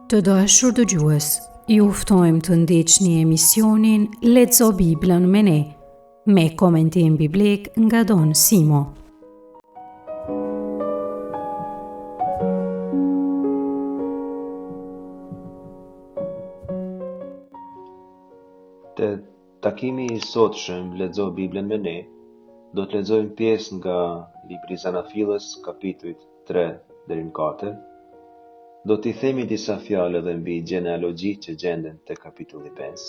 Të dashur dëgjues, ju ftojmë të ndiqni emisionin Lexo Biblën me ne, me komentim biblik nga Don Simo. Te takimi I sotshëm Lexo Biblën me ne, do të lexojmë pjesë nga libri Zanafillës, kapitujt 3 deri në 4. Do t'i themi disa fjalë edhe mbi gjenealogji që gjenden te kapitulli 5.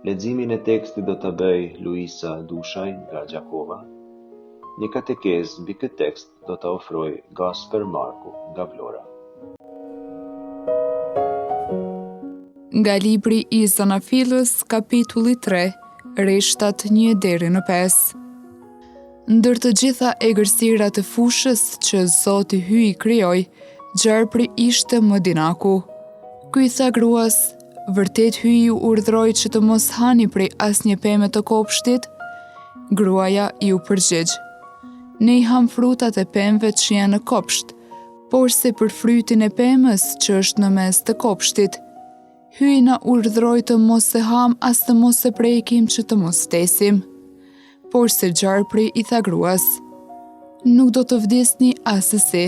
Leximin e tekstit do ta bëj Luisa Dushaj nga Gjakova. Një katekezë mbi këtë tekst do ta ofroj Gasper Marku nga Vlora. Nga libri I Zanafillës, kapitulli 3, rishtat 1 deri në 5. Ndër të gjitha egërsirat e fushës që Zoti hyi krijoi, Gjarpri ishte më dinaku. Ky I tha gruas, vërtet hyi ju urdhroi që të mos hani prej asnjë peme të kopshtit? Gruaja ju përgjigj, ne I ham frutat e pemëve që janë në kopsht, por se për frytin e pemës që është në mes të kopshtit, hyi na urdhroi të mos e ham as të mos e prekim që të mos vdesim. Por se Gjarpri I tha gruas, nuk do të vdesni asesi.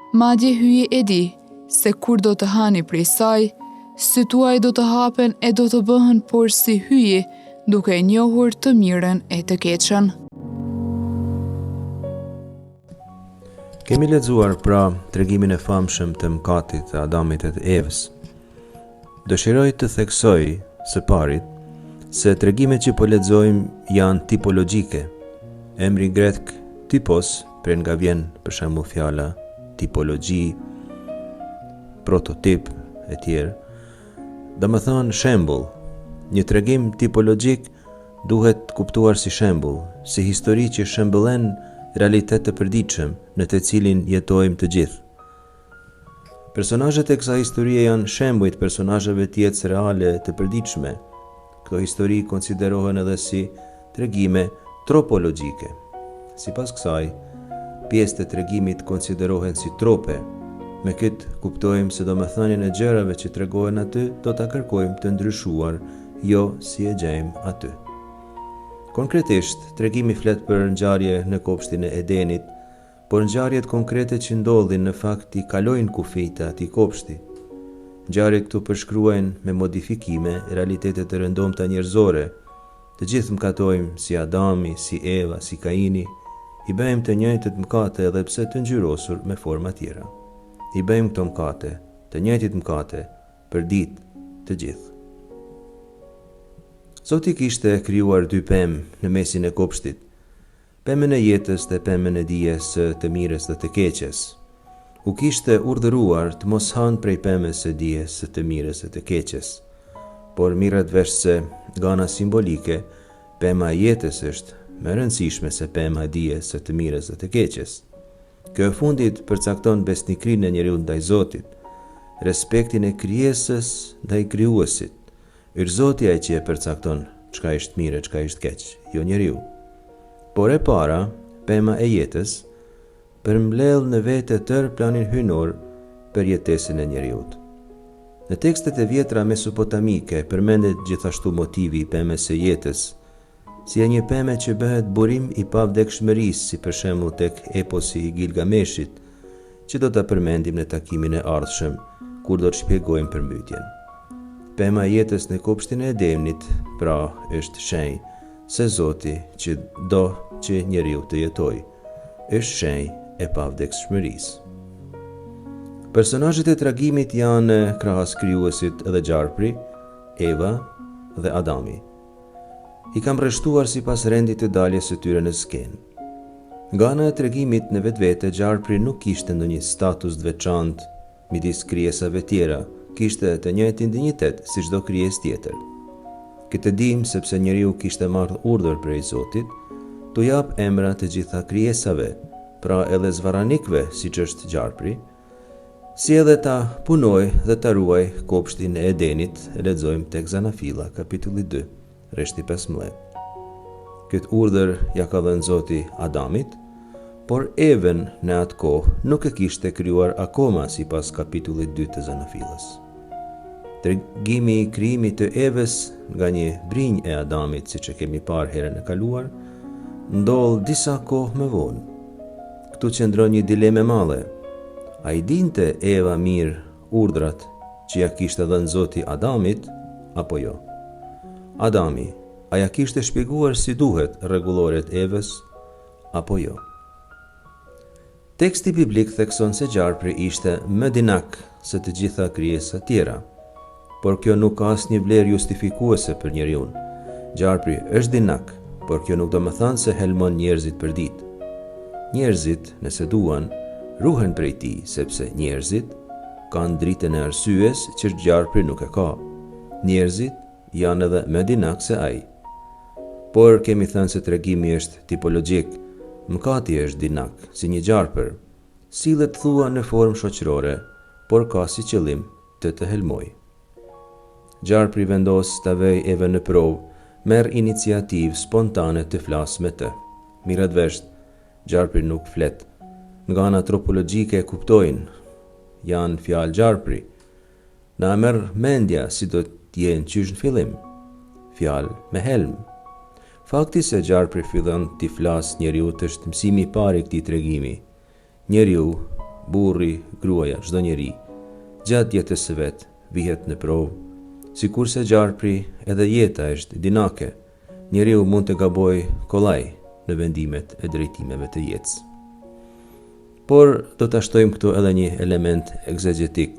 Madje hyje e di, se kur do të hani prej saj, sy tuaj do të hapen e do të bëhen por si hyje, duke e njohur të mirën e të keqen. Kemi lexuar pra tregimin e famshëm të mëkatit të Adamit e të Evës. Dëshiroj të theksoj së parit se tregimet që po lexojmë janë tipologjike. Emri grek typos, prej nga vjen për shembull fjala tipologji, prototip e tjerë. Domethënë shembull. Një tregim tipologjik duhet kuptuar si shembull, si histori që shembullen realitet të përditshëm në të cilin jetojmë të gjithë. Personazhet e kësaj historie janë shembuj të personazheve të jetës reale të përditshme. Këto histori konsiderohen edhe si tregime tropologjike. Sipas kësaj, pjesë të tregimit konsiderohen si trope. Me këtë kuptojmë se domethënien e gjërave që tregohen aty do ta kërkojmë të ndryshuar, jo si e gjejmë aty. Konkretisht, tregimi flet për ngjarje në kopshtin e Edenit, por ngjarjet konkrete që ndodhin në fakt I kalojnë kufijtë të atij kopshti. Ngjarjet këtu përshkruajnë me modifikime realitetet të rëndomta njerëzore. Të gjithë mëkatojmë si Adami, si Eva, si Kaini. I bëjmë të njëjtët mëkate edhe pse të ngjyrosur me forma tjera. I bëjmë këto mëkate, të njëjtit mëkate, për ditë të gjithë. Zoti kishte krijuar 2 pemë në mesin e kopshtit, pemën e jetës dhe pemën e dijes së të mirës dhe të keqes. U kishte urdhëruar të mos hanë prej pemës së dijes së të mirës dhe të keqes. Por mirët vesh se nga ana simbolike, pema e jetës është më rëndësishme se pema e dijes së të mirës dhe të keqes. Kjo e fundit përcakton besnikrinë e njeriu ndaj Zotit, respektin e krijesës ndaj krijuesit. Është Zoti ai që e përcakton çka është mirë e çka është keq, jo njeriu. Por e para, pema e jetës, përmbledh në vete tërë planin hyjnor për jetesën e njeriut. Në tekstet e vjetra mesopotamike përmendet gjithashtu motivi I pemës së jetës, si e një peme që bëhet burim I pavdekshmërisë, si për shembull tek eposi I Gilgameshit, që do ta përmendim në takimin e ardhshëm, kur do të shpjegojmë përmbytjen. Pema e jetës në kopshtin e Edenit, pra, është shenjë se Zoti që do që njeriu të jetojë, është shenjë e pavdekshmërisë. Personazhet e tragimit janë krahas krijuesit edhe Gjarpri, Eva dhe Adami. I kam rreshtuar sipas rendit të daljes së tyre në skenë. Nga ana e tregimit në vetvete, Gjarpri nuk kishte ndonjë status të veçantë midis krijesave tjera, kishte të njëjtin dinjitet si çdo krijesë tjetër. Këtë dim sepse njeriu kishte marrë urdhër prej Zotit, t'u jap emra të gjitha krijesave, pra edhe zvaranikëve, siç është Gjarpri, si edhe ta punoj dhe ta ruaj kopshtin e Edenit, lexojmë tek Zanafilla, kapitulli 2. Reshti 15. Këtë urdhër ja ka dhënë Zoti Adamit, por Even në atë kohë nuk e kishte krijuar akoma sipas kapitullit 2 të Zanafilës. Tregimi i krijimit të Evës nga një brinjë e Adamit, siç e kemi parë herën e kaluar, ndodh disa kohë më vonë. Këtu qëndron një dilemë e madhe. A i dinte Eva mirë urdhrat që ja kishte dhënë Zoti Adamit apo jo? Adami, a ja kishte shpjeguar si duhet rregulloret Evës apo jo? Teksti biblik thekson se gjarpri ishte më dinak se të gjitha krijesat tjera, por kjo nuk ka asnjë vlerë justifikuese për njeriun. Gjarpri është dinak, por kjo nuk do të thonë se helmon njerëzit për ditë. Njerëzit, nëse duan, ruhen prej tij, sepse njerëzit kanë dritën e arsyes që gjarpri nuk e ka. Njerëzit janë edhe më dinak se ai. Por kemi thënë se tregimi është tipologjik. Mkati është dinak, si një gjarpër, sillet thua në formë shoqërore, por ka si qëllim të helmoj. Gjarpri vendos ta vej Evën në provë, merr iniciativë spontane të flasë me të. Mirat vesh, gjarpri nuk flet. Nga ana antropologjike e kuptojnë, janë fjalë gjarpri. Na merr mendja si do të jenë qysh në fillim. Fjalë me helm. Fakti se gjarpri fillon t'i flas njeriut është mësimi i parë i këtij tregimi. Njeriu, burri, gruaja, çdo njeri, gjatë jetës së vet vihet në provë. Sikurse gjarpri, edhe jeta është dinake. Njeriu mund të gabojë kollaj në vendimet e drejtimeve të jetës. Por do ta shtojmë këtu edhe një element egzegetik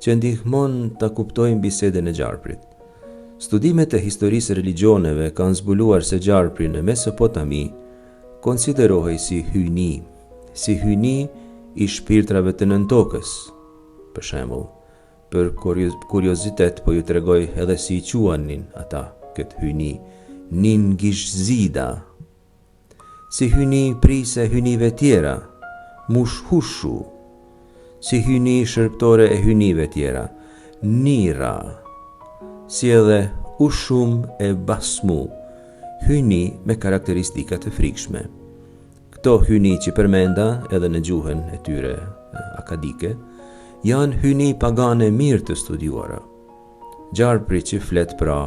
që ndihmon ta kuptojmë bisedën e gjarprit. Studimet e historisë religioneve kanë zbuluar se gjarpri në Mesopotami konsiderohej si hyjni i shpirtrave të nën tokës. Për shembull, për kuriozitet po ju tregoj edhe si i quanin ata këtë hyjni, Ningishzida. Si hyjni prise hyjnive tjera, Mushhushu. Si hyjni shërptore e hyjnive tjera, Nira. Si edhe Ushum e Basmu, hyjni me karakteristika të frikshme. Këto hyjni që përmenda edhe në gjuhën e tyre akadike, janë hyjni pagane mirë të studiuara. Gjarpri që flet pra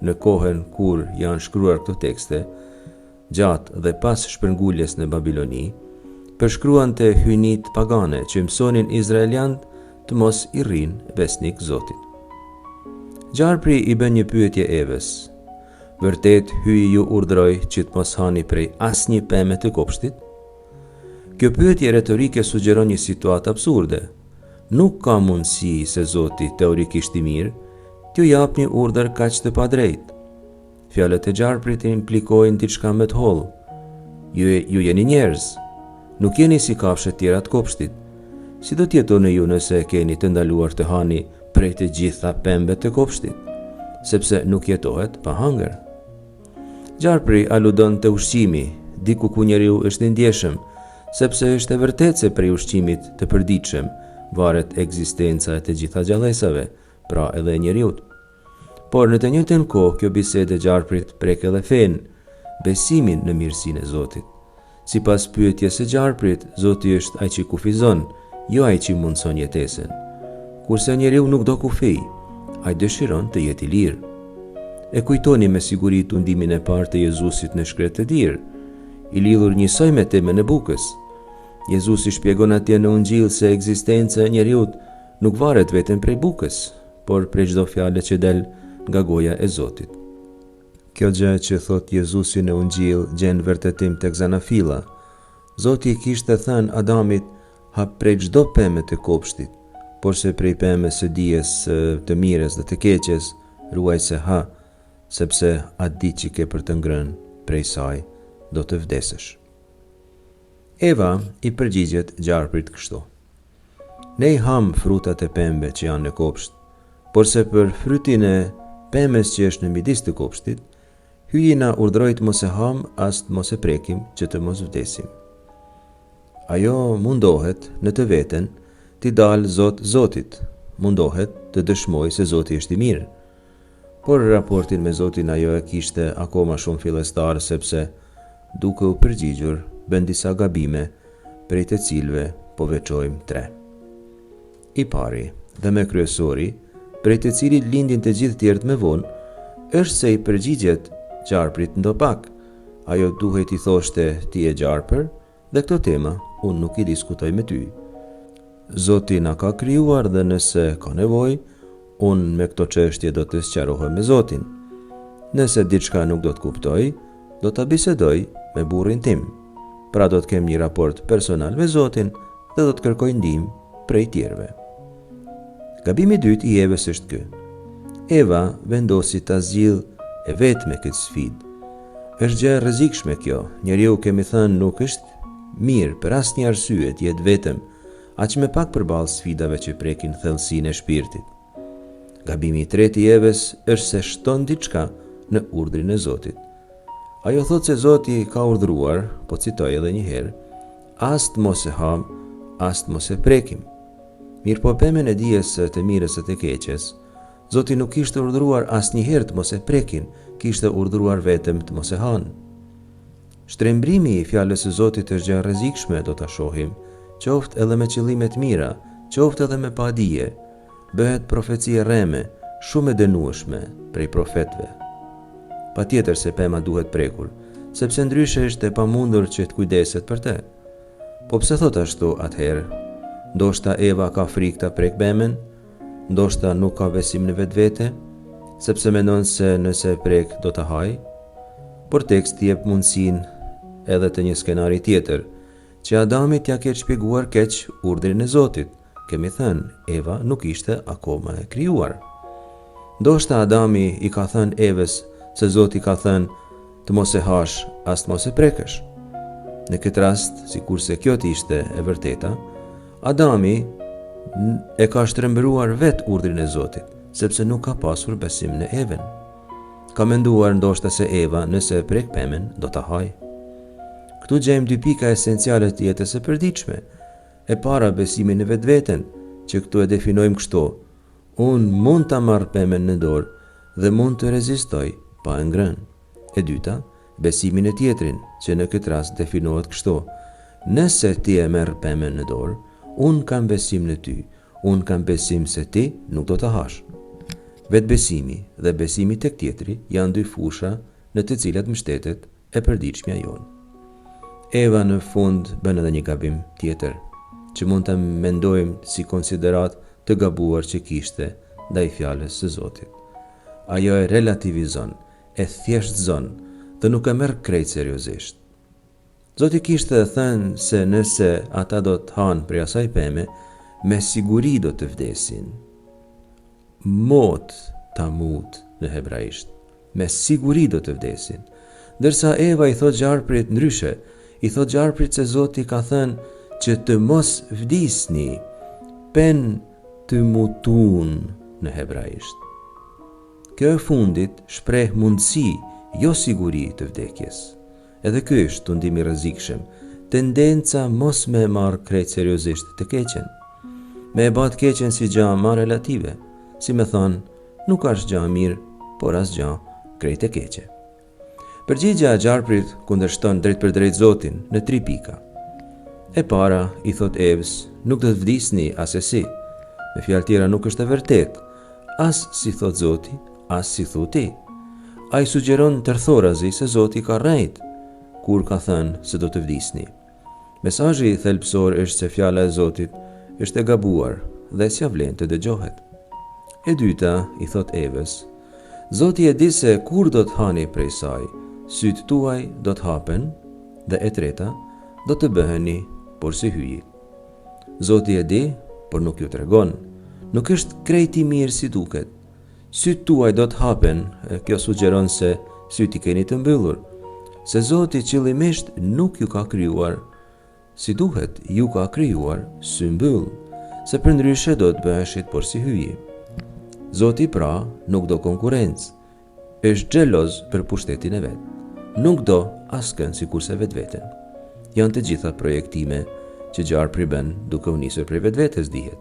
në kohën kur janë shkruar këto tekste, gjatë dhe pas shpërnguljes në Babiloni, përshkruan të hyjnit pagane që mësonin izraeliant të mos i rrinë besnik Zotit. Gjarpri i bën një pyetje Evës. Vërtet hyji ju urdhroi që të mos hani prej asnjë pemë të kopshtit? Kjo pyetje retorike sugjeron një situatë absurde. Nuk ka mundësi se Zoti teorikisht i mirë t'ju jap një urdhër kaq të padrejtë. Fjalët e gjarprit implikojnë diçka më të hollë. Ju jeni njerëz, nuk jeni si kafshët tjera të kopshtit. Si do t'jetoni ju nëse keni të ndaluar të hani prej të gjitha pembe të kopshtit, sepse nuk jetohet pa hangër. Gjarpri aludon të ushqimi, diku ku njeriu është i ndjeshëm, sepse është e vërtetë se prej ushqimit të përditshëm varet ekzistenca e të gjitha gjallësave, pra edhe njeriut. Por në të njëjtën kohë kjo bisedë e gjarprit prek edhe fen, besimin në mirësinë e Zotit. Sipas pyetjes së gjarprit, Zoti është ai që kufizon, jo ai që mundson jetesën. Kurse njeriu nuk do kufi, ai dëshiron të jetë i lirë. E kujtoni me siguri tundimin e parë të Jezusit në shkret të dirë, i lidhur njësoj me temën e bukës. Jezusi shpjegon atje në Ungjil se ekzistenca e njeriut nuk varet vetëm prej bukës, por prej çdo fjale që del nga goja e Zotit. Kjo gjë që thot Jezusi në Ungjil gjen vërtetim tek Zanafila. Zoti i kishte thënë Adamit, hap prej çdo pemë të kopshtit, por se prej pemës së dijes të mirës dhe të keqes, ruaj se ha, sepse atë ditë që ke për të ngrënë, prej saj do të vdesësh. Eva i përgjigjet gjarprit kështu. Ne i ham frutat e pembe që janë në kopsht, por se për frytin e pemës që është në midis të kopshtit, hyjina urdhroi mos e ham as mos e prekim që të mos vdesim. Ajo mundohet në të veten t'i dalë Zotit, mundohet të dëshmoj se Zoti është i mirë. Por raportin me Zotin ajo e kishte akoma shumë fillestar, sepse duke u përgjigjur, bën disa gabime prej të cilëve po veçojmë 3. I pari dhe më kryesori, prej të cilit lindin të gjithë tjerët me vonë, është se i përgjigjet gjarprit ndo pak. Ajo duhet i thoshte ti e gjarpër dhe këto tema unë nuk i diskutoj me ty. Zoti na ka krijuar dhe nëse ka nevojë, unë me këto çështje do të sqarohem me Zotin. Nëse diçka nuk do të kuptoj, do ta bisedoj me burrin tim. Pra do të kem një raport personal me Zotin dhe do të kërkoj ndihmë prej tjerëve. Gabimi i dytë i Evës është ky. Eva vendosi ta zgjidhë e vetë me këtë sfidë. Është gjë e rrezikshme kjo. Njeriu kemi thënë nuk është mirë për asnjë arsye të jetë vetëm, aq më pak përballë sfidave që prekin thellësinë e shpirtit. Gabimi i tretë i Evës është se shton diçka në urdhrin e Zotit. Ajo thotë se Zoti ka urdhëruar, po citoj edhe një herë, as të mos e ham, as të mos e prekim. Mirë po pemën e dijes së të mirës së të keqes, Zoti nuk kishte urdhëruar asnjëherë të mos e prekin, kishte urdhëruar vetëm të mos e hanë. Shtrembrimi i fjalës së Zotit është gjë e rrezikshme, do ta shohim, qoftë edhe me qëllime të mira, qoftë edhe me padije. Bëhet profeci e rreme, shumë e dënueshme prej profetëve. Patjetër se pema duhet prekur, sepse ndryshe është e pamundur që të kujdeset për te. Po pse thot ashtu atëherë? Ndoshta Eva ka frikë ta prek pemën, ndoshta nuk ka besim në vetvete, sepse mendon se nëse e prek do ta haj. Por teksti jep mundësinë edhe të një skenari tjetër, që Adamit ja ketë shpjeguar keq urdhrin e Zotit. Kemi thënë, Eva nuk ishte akoma e krijuar. Ndoshta Adami i ka thënë Evës se Zoti ka thënë të mos e hash, as të mos e prekësh. Në këtë rast, sikurse kjo të ishte e vërteta, Adami e ka shtrembëruar vetë urdhrin e Zotit, sepse nuk ka pasur besim në Evën. Ka menduar ndoshta se Eva, nëse e prek pemën, do ta hajë. Këtu gjejmë dy pika esenciale të jetës së përditshme. E para, besimin në vetveten, që këtu e definojmë kështu: unë mund ta marr pemën në dorë dhe mund të rezistoj pa e ngrënë. E dyta, besimin e tjetrin, që në këtë rast definohet kështu: nëse ti e merr pemën në dorë, unë kam besim në ty, unë kam besim se ti nuk do ta hash. Vetbesimi dhe besimi tek tjetri janë dy fusha në të cilat mbështetet e përditshmja jonë. Eva në fund bën edhe një gabim tjetër, që mund të mendojmë si konsiderat të gabuar që kishte ndaj fjalës së Zotit. Ajo e relativizon, e thjeshtëzon dhe nuk e merr krejt seriozisht. Zoti kishte thënë se nëse ata do të hanë prej asaj peme, me siguri do të vdesin. Mot tamut në hebraisht, me siguri do të vdesin. Ndërsa Eva i thot gjarprit ndryshe, i thot gjarprit se Zoti ka thënë që të mos vdisni, pen të mutun në hebraisht. Kjo e fundit shpreh mundësi, jo siguri të vdekjes. Edhe ky është tundim i rrezikshëm, tendenca mos me marr krejt seriozisht të keqen. Me e bat keqen si gjë ma relative, si me thonë, nuk është gjë mirë, por as gjë krejt e keqe. Përgjigja e gjarprit kundërshton drejt për drejt Zotin në 3 pika. E para i thot Evës, nuk do të vdisni as e si. Me fjalë tjera nuk është e vërtet, as si thot Zoti, as si thu ti. Ai sugjeron tërthorazi se Zoti ka rrejt kur ka thënë se do të vdisni. Mesazhi thelbësor është se fjala e Zotit është e gabuar dhe s'ja vlen të dëgjohet. E dyta i thot Evës, Zoti e di se kur do të hani prej saj, sytë tuaj do të hapen, dhe e treta, do të bëheni por si hyji. Zoti e di, por nuk ju tregon. Nuk është krejt i mirë si duket. Sytë tuaj do të hapen, kjo sugjeron se sytë i keni të mbyllur. Se Zoti qëllimisht nuk ju ka krijuar si duhet, ju ka krijuar sy mbyll, se përndryshe do të bëheshit por si hyji. Zoti pra nuk do konkurrencë, është xheloz për pushtetin e vet. Nuk do askën sikurse vetveten. Janë të gjitha projektime që gjarpri bën duke u nisur prej vetvetes dihet.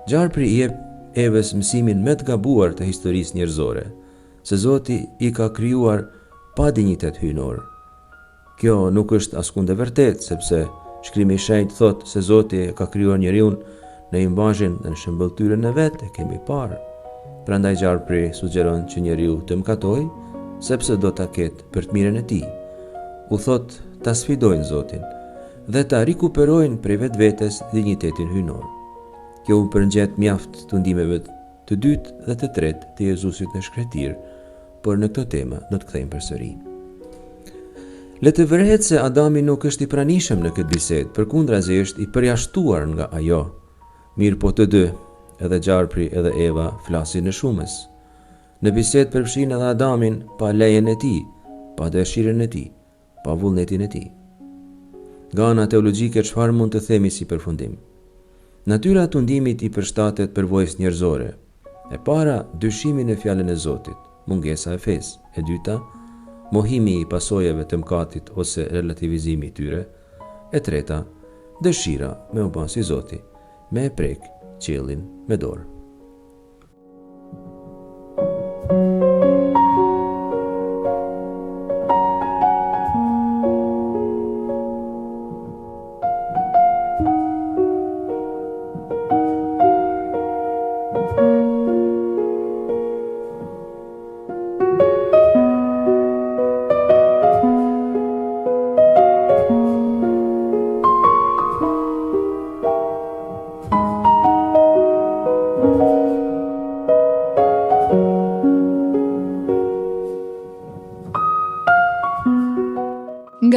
Gjarpri i jep Evës mësimin më të gabuar të historisë njerëzore, se Zoti i ka krijuar pa dinjitet hyjnor. Kjo nuk është askund e vërtet, sepse Shkrimi i Shenjtë thotë se Zoti ka krijuar njeriun në imazhin dhe në shembëltyrën e vet, e kemi parë. Prandaj Gjarpri sugjeron që njeriu të mëkatojë, sepse do ta ketë për të mirën e tij. U thotë ta sfidojnë Zotin dhe ta rikuperojnë prej vetvetes dinjitetin hyjnor. Kjo u përngjet mjaft të ndihmeve të dytë dhe të tretë të Jezusit në shkretir, por në këtë temë do të kthejmë përsëri. Le të vërehet se Adami nuk është i pranishëm në këtë bisedë, përkundrazi është i përjashtuar nga ajo. Mirë po të dy, edhe Gjarpri edhe Eva flasin në shumës. Në bisedë përfshin edhe Adamin pa lejen e tij, pa dëshirën e tij, pa vullnetin e tij. Nga ana teologjike çfarë mund të themi si përfundim? Natyra e tundimit i përshtatet përvojës njerëzore. E para, dyshimi në fjalën e Zotit, mungesa e fesë. E dyta, mohimi i pasojave të mëkatit ose relativizimi i tyre. E treta, dëshira me u bën si Zoti, me e prek qiellin me dorë.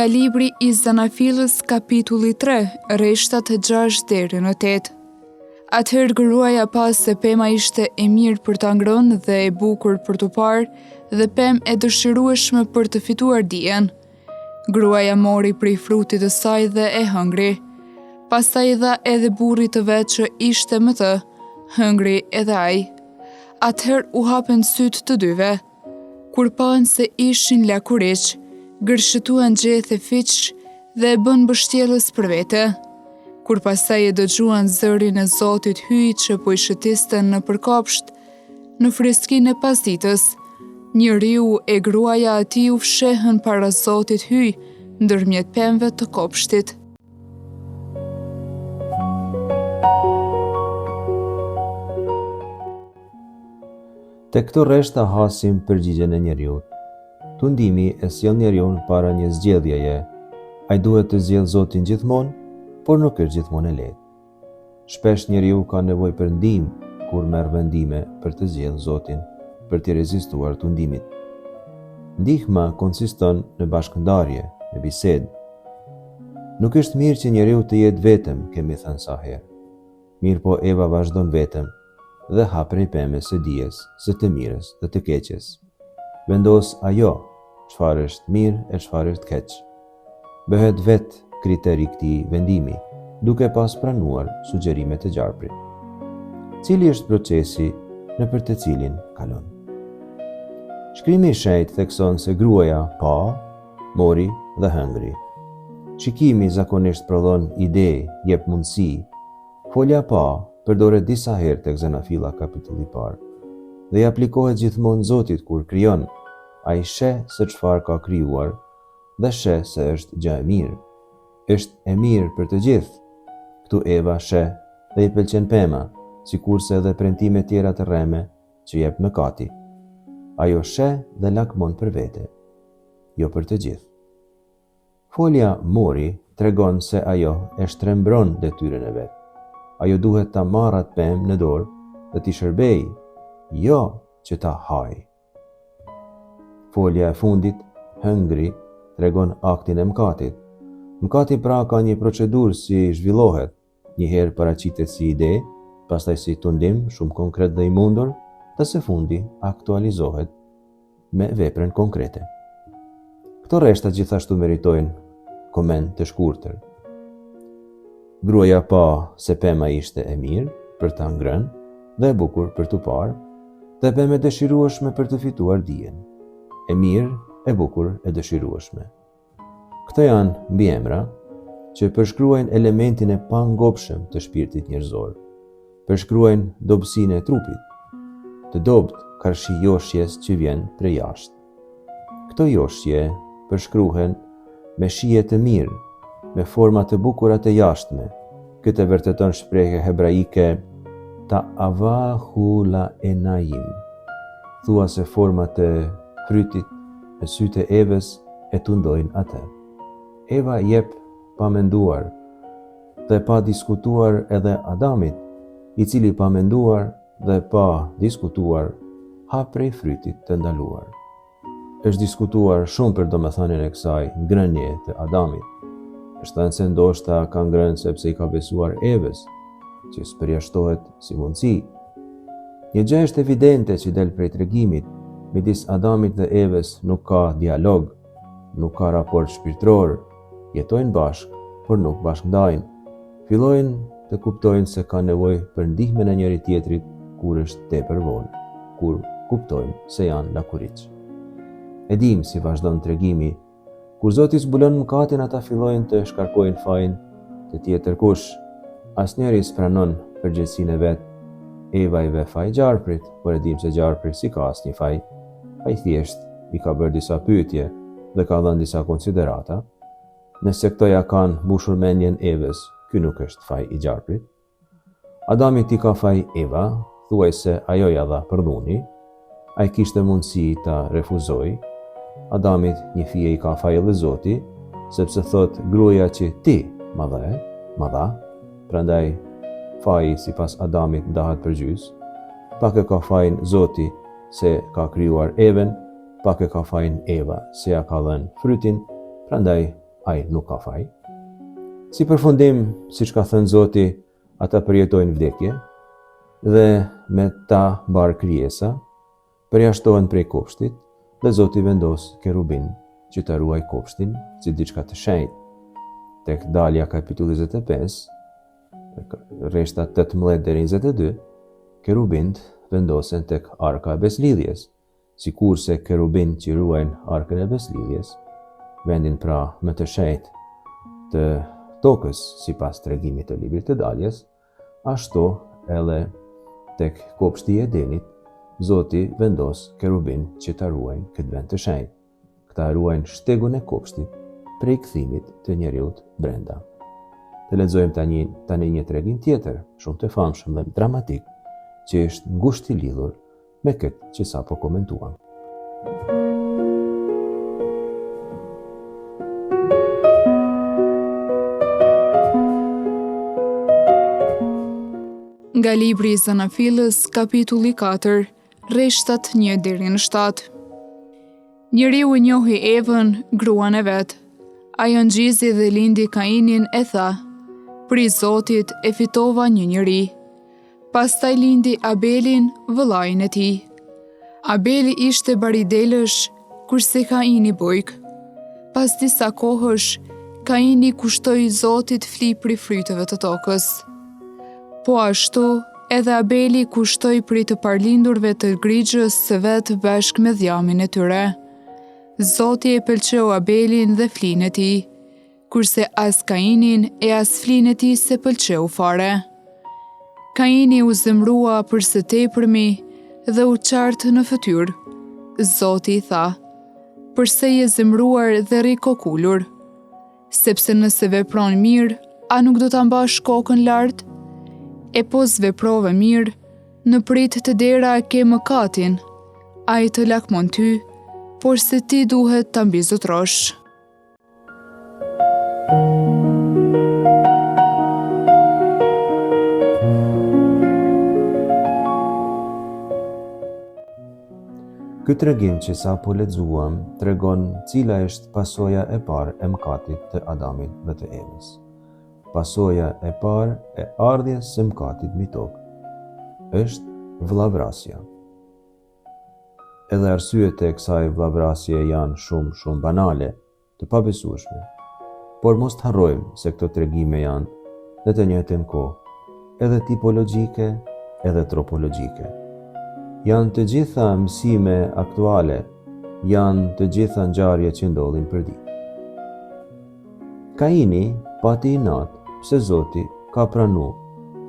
Nga libri i Zanafilës kapitulli 3, rreshtat 6 deri në 8. Atëherë gruaja pas se pema ishte e mirë për ta ngrënë dhe e bukur për të parë dhe pemë e dëshirueshme për të fituar dijen. Gruaja mori prej frutit të saj dhe e hëngri. Pastaj i dha edhe burrit të vet që ishte me të, hëngri edhe ai. Atëherë u hapen sytë të dyve. Kur paën se ishin lakuriq, gërshëtuan gjethe fiq dhe e bën bështjellës për vete. Kur pastaj e dëgjuan zërin e Zotit hyj që po i shëtisten në përkopsht, në freskinë e pasditës, njeriu e gruaja atij u fshehën para Zotit hyj ndërmjet pemëve të kopshtit. Te këto rreshta hasim përgjigjen e njeriut. Tundimi e sjell njeriun para një zgjedhjeje. Ai duhet të zgjidhë Zotin gjithmonë, por nuk është gjithmonë e lehtë. Shpesh njeriu ka nevojë për ndihmë kur merr vendime për të zgjedhur Zotin, për të rezistuar tundimit. Ndihma konsiston në bashkëndarje, në bisedë. Nuk është mirë që njeriu të jetë vetëm, kemi thënë sa herë. Mirë po Eva vazhdon vetëm dhe ha prej pemës së dijes, së të mirës dhe të keqes. Vendos ajo çfarë është mirë e çfarë është keq. Bëhet vetë kriteri këtij vendimi, duke pas pranuar sugjerimet e Gjarprit. Cili është procesi nëpër të cilin kalon? Shkrimi i Shenjtë thekson se gruaja pa, mori dhe hëngri. Shikimi zakonisht prodhon ide, jep mundësi. Folja pa përdoret disa herë tek Zanafilla kapitulli i parë dhe i aplikohet gjithmonë Zotit kur krijon. Ai sheh se çfarë ka krijuar dhe sheh se është gjë e mirë. Është e mirë për të gjithë. Ktu Eva sheh dhe i pëlqen pema, sikurse edhe premtime tjera të rreme që jep mëkati. Ajo sheh dhe lakmon për vete, jo për të gjithë. Folja mori tregon se ajo e shtrembron detyrën e vet. Ajo duhet ta marrë atë pemë në dorë dhe t'i shërbejë, jo që ta hajë. Folja e fundit, hëngri, tregon aktin e mëkatit. Mëkati pra ka një procedurë si zhvillohet, një herë paraqitet si ide, pastaj si tundim shumë konkret dhe i mundur, dhe së fundi aktualizohet me veprën konkrete. Këto rreshta gjithashtu meritojnë koment të shkurtër. Gruaja pa se pema ishte e mirë për ta ngrënë dhe e bukur për të parë, dhe pemë e dëshirueshme për të fituar dijen. E mirë, e bukur, e dëshirueshme. Këto janë mbiemra që përshkruajnë elementin e pangopshëm të shpirtit njerëzor. Përshkruajnë dobësinë e trupit, të dobët karshi joshjes që vjen prej jashtë. Këto joshje përshkruhen me shije të mirë, me forma të bukura të jashtme. Këtë vërteton shprehja hebraike ta avahu la enayim. Thua se forma të frytit në sytë e Evës e tundojnë atë. Eva jep pa menduar dhe pa diskutuar edhe Adamit, i cili pa menduar dhe pa diskutuar ha prej frytit të ndaluar. Është diskutuar shumë për domethënien e kësaj ngrënie të Adamit. Shtanë se ndoshta ka ngrënë sepse i ka besuar Evës, që përjashtohet si mundësi. Një gjë është evidente që del prej tregimit, midis Adamit dhe Evës nuk ka dialog, nuk ka raport shpirtëror, jetojnë bashkë, por nuk bashkëndajnë. Fillojnë të kuptojnë se ka nevojë për ndihmën e njëri tjetrit kur është tepër vonë, kur kuptojnë se janë lakuriç. E dim si vazhdon tregimi, kur Zoti zbulon mëkatin, ata fillojnë të shkarkojnë fajin të tjetër kush. Asnjëri s'pranon përgjegjësinë e vet. Eva i ve faj gjarprit, por e dim se gjarpri si ka asnjë faj. Ai thjesht i ka bërë disa pyetje dhe ka dhënë disa konsiderata. Nëse këto ja kanë mbushur mendjen Evës, ky nuk është faj i gjarprit. Adamit i ka faj Eva, thuaj se ajo ja dha për dhuni. Ai kishte mundësi ta refuzoj. Adamit një fije i ka faj edhe Zoti, sepse thot gruaja që ti ma dha. Prandaj faji sipas Adamit ndahet për gjys. Pak e ka fajin Zoti se ka krijuar Evën, pak e ka fajin Eva se ja ka dhënë frytin, prandaj ai nuk ka faj. Si përfundim, siç ka thënë Zoti, ata përjetojnë vdekje dhe me ta mbar krijesa, përjashtohen prej kopshtit dhe Zoti vendos kerubin që ta ruaj kopshtin si diçka të shenjtë. Tek Dalja kapitulli 25, rreshtat 18 deri 22, kerubint vendosen tek arka e beslidhjes, sikurse kerubin që ruajnë arkën e beslidhjes, vendin pra më të shenjtë të tokës sipas tregimit të librit të Daljes, ashtu edhe tek kopshti i Edenit, Zoti vendos kerubin që ta ruajnë këtë vend të shenjtë. Këta ruajnë shtegun e kopshtit prej kthimit të njeriut brenda. Të lexojmë tani një tregim tjetër, shumë të famshëm dhe dramatik, që është ngushtë i lidhur me këtë që sapo komentuam. Nga libri i Zanafilës, kapitulli 4, rreshtat 1 deri në 7. Njeriu e njohi Evën, gruan e vet. Ajo ngjizi dhe lindi Kainin e tha: "Pri Zotit e fitova një njeri." Pastaj lindi Abelin, vëllain e tij. Abeli ishte baridelësh, kurse Kaini bujk. Pas disa kohësh, Kaini kushtoi Zotit fli pri fryteve të tokës. Po ashtu, edhe Abeli kushtoi prej të parlindurve të grigjës së vet bashkë me dhjamin e tyre. Zoti e pëlqeu Abelin dhe flinë e tij, kurse as Kainin e as flinë e tij se pëlqeu fare. Kaini u zemrua për së tepërmi dhe u qartë në fytyrë. Zoti i tha: "Përse je zemruar dhe rri kokulur? Sepse nëse vepron mirë, a nuk do ta mbash kokën lart? E po s'veprove mirë, në prit të dera ke mëkatin, ai të lakmon ty, por se ti duhet ta mbizotrosh." Ky tregim që sapo lexuam tregon cila është pasoja e parë e mëkatit të Adamit dhe të Evës. Pasoja e parë e ardhjes së mëkatit mbi tokë është vllavrasja. Edhe arsyet e kësaj vllavrasje janë shumë banale, të pabesueshme. Por mos të harrojmë se këto tregime janë në të njëjtën kohë edhe tipologjike edhe tropologjike. Janë të gjitha mësime aktuale, janë të gjitha ngjarje që ndodhin përditë. Kaini pati inat pse Zoti ka pranuar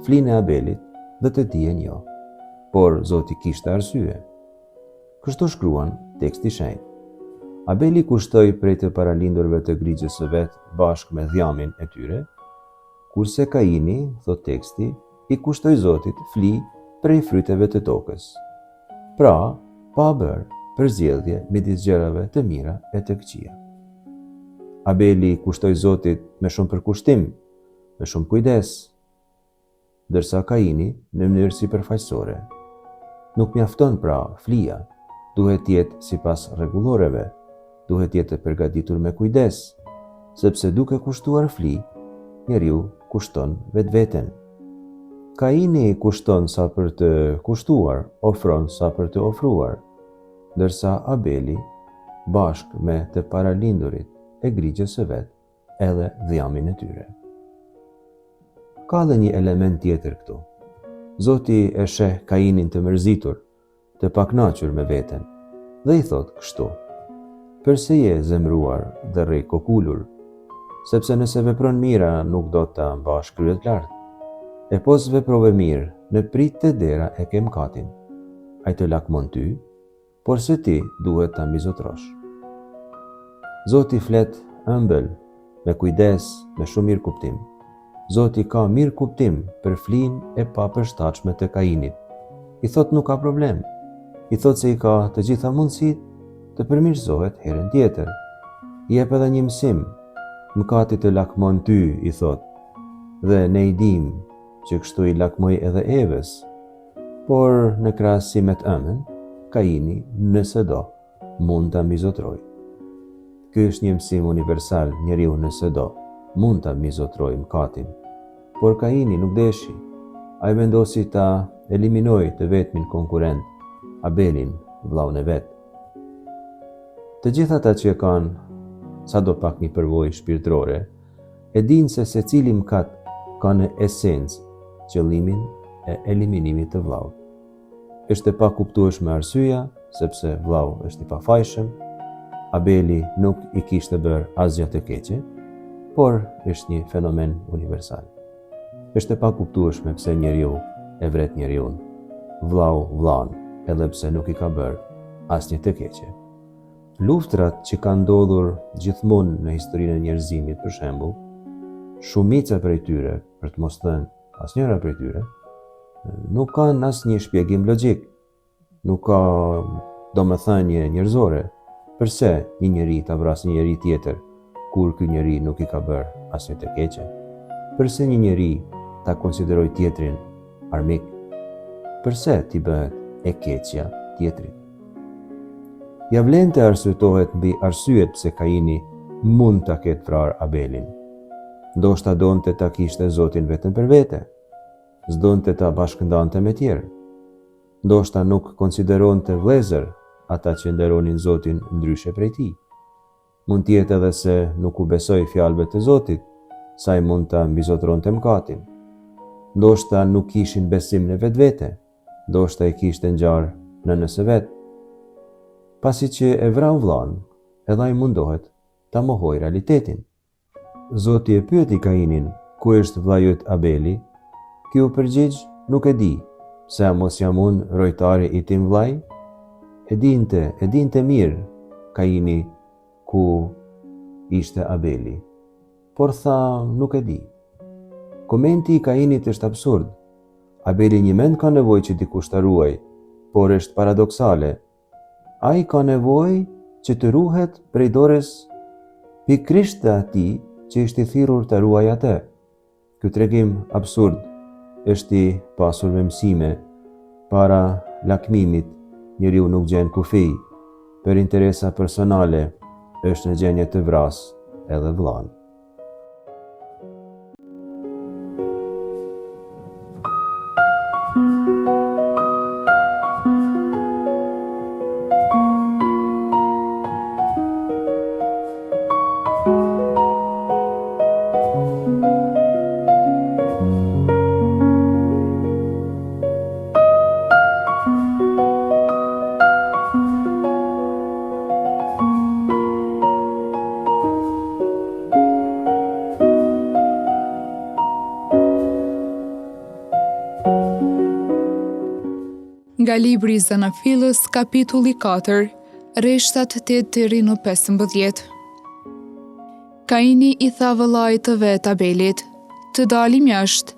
flinë e Abelit dhe të dijen jo, por Zoti kishte arsye. Kështu shkruan teksti i shenjtë. Abeli kushtoi prej të paralindurve të grigjës së vet bashkë me dhjamin e tyre, kurse Kaini, thot teksti, i kushtoi Zotit fli prej fryteve të tokës. Pra, pa bërë përzgjedhje midis gjërave të mira e të këqija. Abeli kushtoi Zotit me shumë përkushtim, me shumë kujdes, ndërsa Kaini në mënyrë sipërfaqësore. Nuk mjafton pra flia, duhet jetë sipas rregulloreve, duhet jetë e përgatitur me kujdes, sepse duke kushtuar fli, njeriu kushton vetveten. Kaini kushton sa për të kushtuar, ofron sa për të ofruar, ndërsa Abeli, bashkë me të paralindurit e grigjës së vet, edhe dhjamin e tyre. Ka dhe një element tjetër këtu. Zoti e sheh Kainin të mërzitur, të paknaqur me veten, dhe i thot kështu: "Përse je zemruar dhe rrej kokulur, sepse nëse vepron mira nuk do ta mbash kryet lart. E pos veprove mirë, në prit të dera e ke mkatin. Ai të lakmon ty, por se ti duhet ta mbizotrosh." Zoti flet ëmbël, me kujdes, me shumë mirë kuptim. Zoti ka mirë kuptim për flin e papërshtatshme të Kainit. I thot nuk ka problem. I thot se i ka të gjitha mundësit të përmirësohet herën tjetër. I jep edhe një mësim. Mkati të lakmon ty, i thot, dhe ne i dim që kështu i lakmoj edhe Evës, por në krahasim me të ëmën, Kaini, nëse do, mund ta mbizotroj. Ky është një mësim universal, njeriu nëse do, mund ta mbizotroj mkatin, por Kaini nuk deshi. Ai vendosi ta eliminoj të vetmin konkurrent, Abelin, vllaun e vet. Të gjithë ata që kanë sa do pak një përvojë shpirtërore, e dinë se secili mkat ka në esencë qëllimin e eliminimit të vllaut. Është e pakuptueshme arsyeja, sepse vllau është i pafajshëm, Abeli nuk i kishte bërë asgjë të keqe, por është një fenomen universal. Është e pakuptueshme pse njeriu e vret njeriun, vllau vllaun, edhe pse nuk i ka bërë asnjë të keqe. Luftrat që kanë ndodhur gjithmonë në historinë e njerëzimit, për shembull, shumica prej tyre, për të mos thënë asnjëra prej tyre, nuk kanë asnjë shpjegim logjik. Nuk ka domethënie njerëzore. Përse një njeri ta vrasë një njeri tjetër, kur ky njeri nuk i ka bërë asnjë të keqe? Përse një njeri ta konsideroj tjetrin armik? Përse t'i bëhet e keqja tjetrit? Ja vlen të arsyetohet mbi arsyet pse Kaini mund ta ketë vrarë Abelin. Ndoshta donte ta kishte Zotin vetëm për vete, s'donte ta bashkëndante me tjerë. Ndoshta nuk konsideronte vëllezër ata që nderonin Zotin ndryshe prej tij. Mund tjetë edhe se nuk u besoi fjalëve të Zotit, sa i mund ta mbizotronte mkatin. Ndoshta nuk kishin besim në vetvete, ndoshta i kishte ngjarë nënës së vet. Pasi që e vrau vllaun, edhe ai mundohet ta mohoj realitetin. Zoti e pyeti Kainin, ku është vllai yt Abeli? Ky u përgjigj, nuk e di, pse mos jam unë rojtari i tim vllai? E dinte mirë Kaini ku ishte Abeli, por tha nuk e di. Komenti i Kainit është absurd. Abeli një mend ka nevojë që dikush ta ruaj, por është paradoksale. Ai ka nevojë që të ruhet prej dorës pikërisht të atij që ishte i thirrur të ruaj atë. Ky tregim absurd është i pasur me mësime. Para lakmimit, njeriu nuk gjen kufi, për interesa personale është në gjendje të vrasë edhe vllain. Nga libri i Zanafilës, kapitulli 4, Reshtat 8-15. Kaini i tha vëllait të vet Abelit, të dalim jashtë.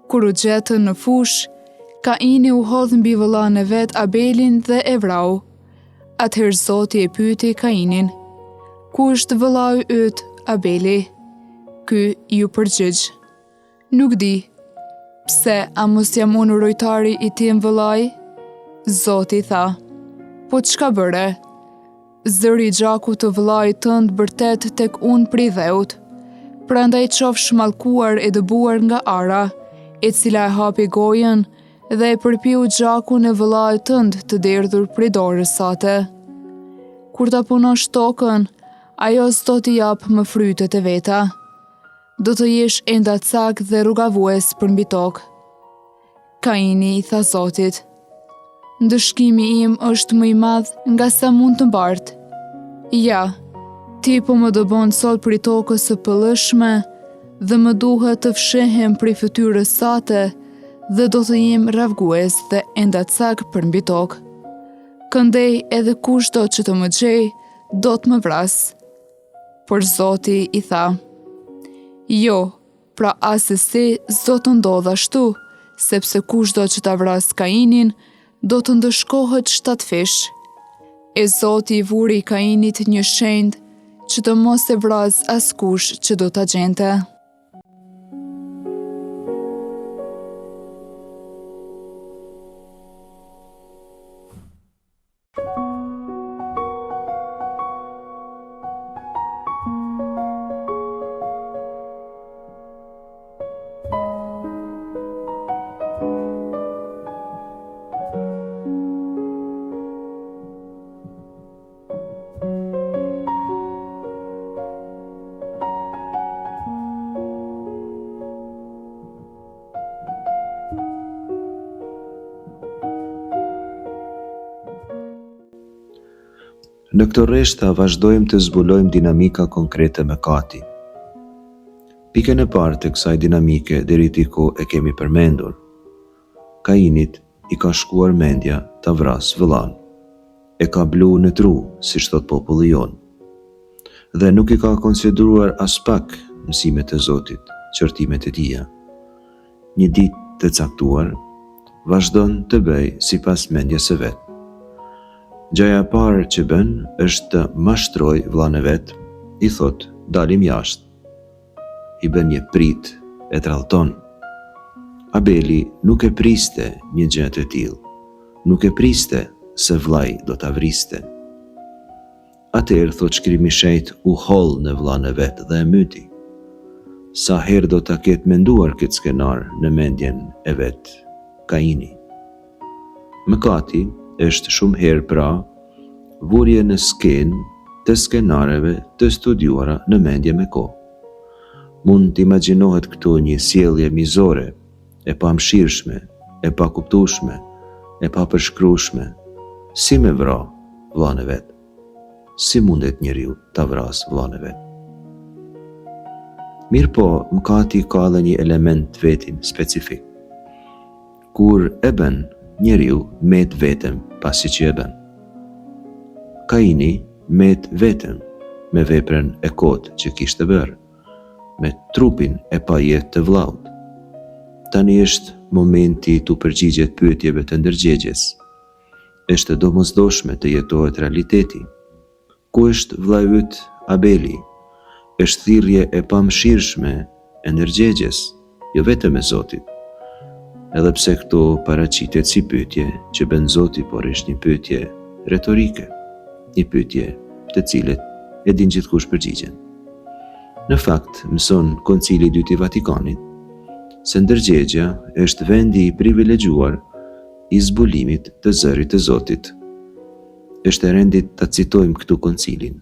Kur u gjetën në fush, Kaini u hodh mbi vëllain e vet Abelin dhe e vrau. Atëherë Zoti e pyeti Kainin, ku është vëllai yt Abeli? Ky ju përgjigj, nuk di. Pse, a mos jam unë urojtari i tim vëllai? Zoti tha, po çka bëre? Zëri i gjakut të vëllait tënd bërtet tek unë pridheut. Prandaj qofsh mallkuar e dëbuar nga ara, e cila e hapi gojën dhe e përpiu gjakun e vëllait tënd të derdhur prej dorës sate. Kur ta punosh tokën, ajo s'do t'i jap më frytet e veta. Do të jesh endacak dhe rrugavues për mbi tokë. Kaini i tha Zotit, ndëshkimi im është më i madh nga sa mund të mbartë. Ja, ti po më dëbon sot prej tokës së pëllëshme dhe më duhet të fshehem prej fytyrës sate dhe do të jem ravgues dhe endacak për mbi tokë. Këndej edhe kushdo që të më gjej, do të më vras. Por Zoti i tha, jo, pra asesi s'do të ndodh ashtu, sepse kushdo që ta vras Kainin, do të ndëshkohet 7 fish. E Zoti i vuri Kainit një shendë që të mos e vras askush që do ta gjente. Në këto rreshta vazhdojmë të zbulojmë dinamika konkrete me Kati. Pikën e parë të kësaj dinamike deri diku e kemi përmendur. Kainit i ka shkuar mendja ta vras vëllan. E ka blu në tru, siç thot populli jon. Dhe nuk i ka konsideruar as pak mësimet e Zotit, qërtimet e tija. Një ditë të caktuar, vazhdon të bëj sipas mendjes së vet. Gjaja e parë që bën është të mashtroj vëllain e vet, i thot, dalim jashtë. I bën një prit, e trallton. Abeli nuk e priste një gjë të tillë. Nuk e priste se vllai do ta vriste. Atëherë, thot shkrimi i shenjtë, u holl në vëllain e vet dhe e myti. Sa herë do ta ketë menduar këtë skenar në mendjen e vet, Kaini. Mëkati është shumë herë pra vurje në skenë të skenareve të studiuara në mendje me kohë. Mund të imagjinohet këtu një sjellje mizore, e pamëshirshme, e pakuptueshme, e papërshkrueshme. Si me vra vllain e vet? Si mundet njeriu ta vras vllain e vet? Mirë po, mëkati ka edhe një element vetin specifik. Kur e bën, njeriu met vetëm pasi që e bën. Kaini met vetëm me veprën e kotë që kishte bërë, me trupin e pajet të vllaut. Tani është momenti të përgjigjet pyetjeve të ndërgjegjes. Është domosdoshme të jetohet realiteti. Ku është vllai yt Abeli? Është thirrje e pamëshirshme e ndërgjegjes, jo vetëm e Zotit. Edhe pse këto paraqitet si pyetje që bën Zoti, por është një pyetje retorike, një pyetje të cilet e din gjithkush përgjigjen. Në fakt, mëson Koncili i Dytë i Vatikanit se ndërgjegja është vendi i privilegjuar i zbulimit të zërit të Zotit. Është e rendit ta citojmë këtu koncilin.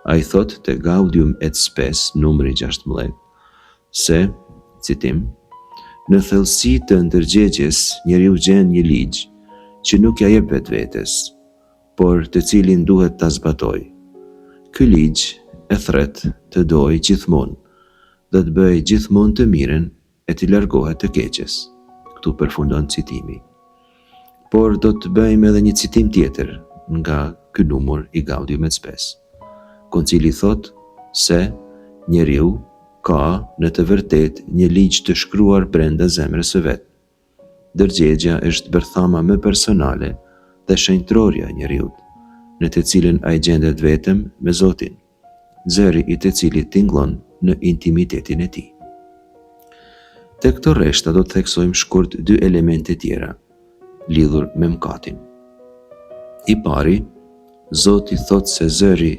Ai thot te Gaudium et Spes, numri 16, se, citim, në thellësi të ndërgjegjes njeriu gjen një ligj që nuk ja jep vetvetes, por të cilin duhet ta zbatojë. Ky ligj e thret të dojë gjithmonë dhe të bëjë gjithmonë të mirën e të largohet të keqes. Këtu përfundon citimi. Por do të bëjmë edhe një citim tjetër nga ky numër i Gaudium et Spes. Koncili thot se njeriu ka në të vërtet një ligj të shkruar brenda zemrës së vet. Dërgjegja është bërthama më personale dhe shenjtrorja e njeriut, në të cilën ai gjendet vetëm me Zotin, zëri i të cilit tingëllon në intimitetin e tij. Te këto rreshta do të theksojmë shkurt dy elemente tjera, lidhur me mëkatin. I pari, Zoti thot se zëri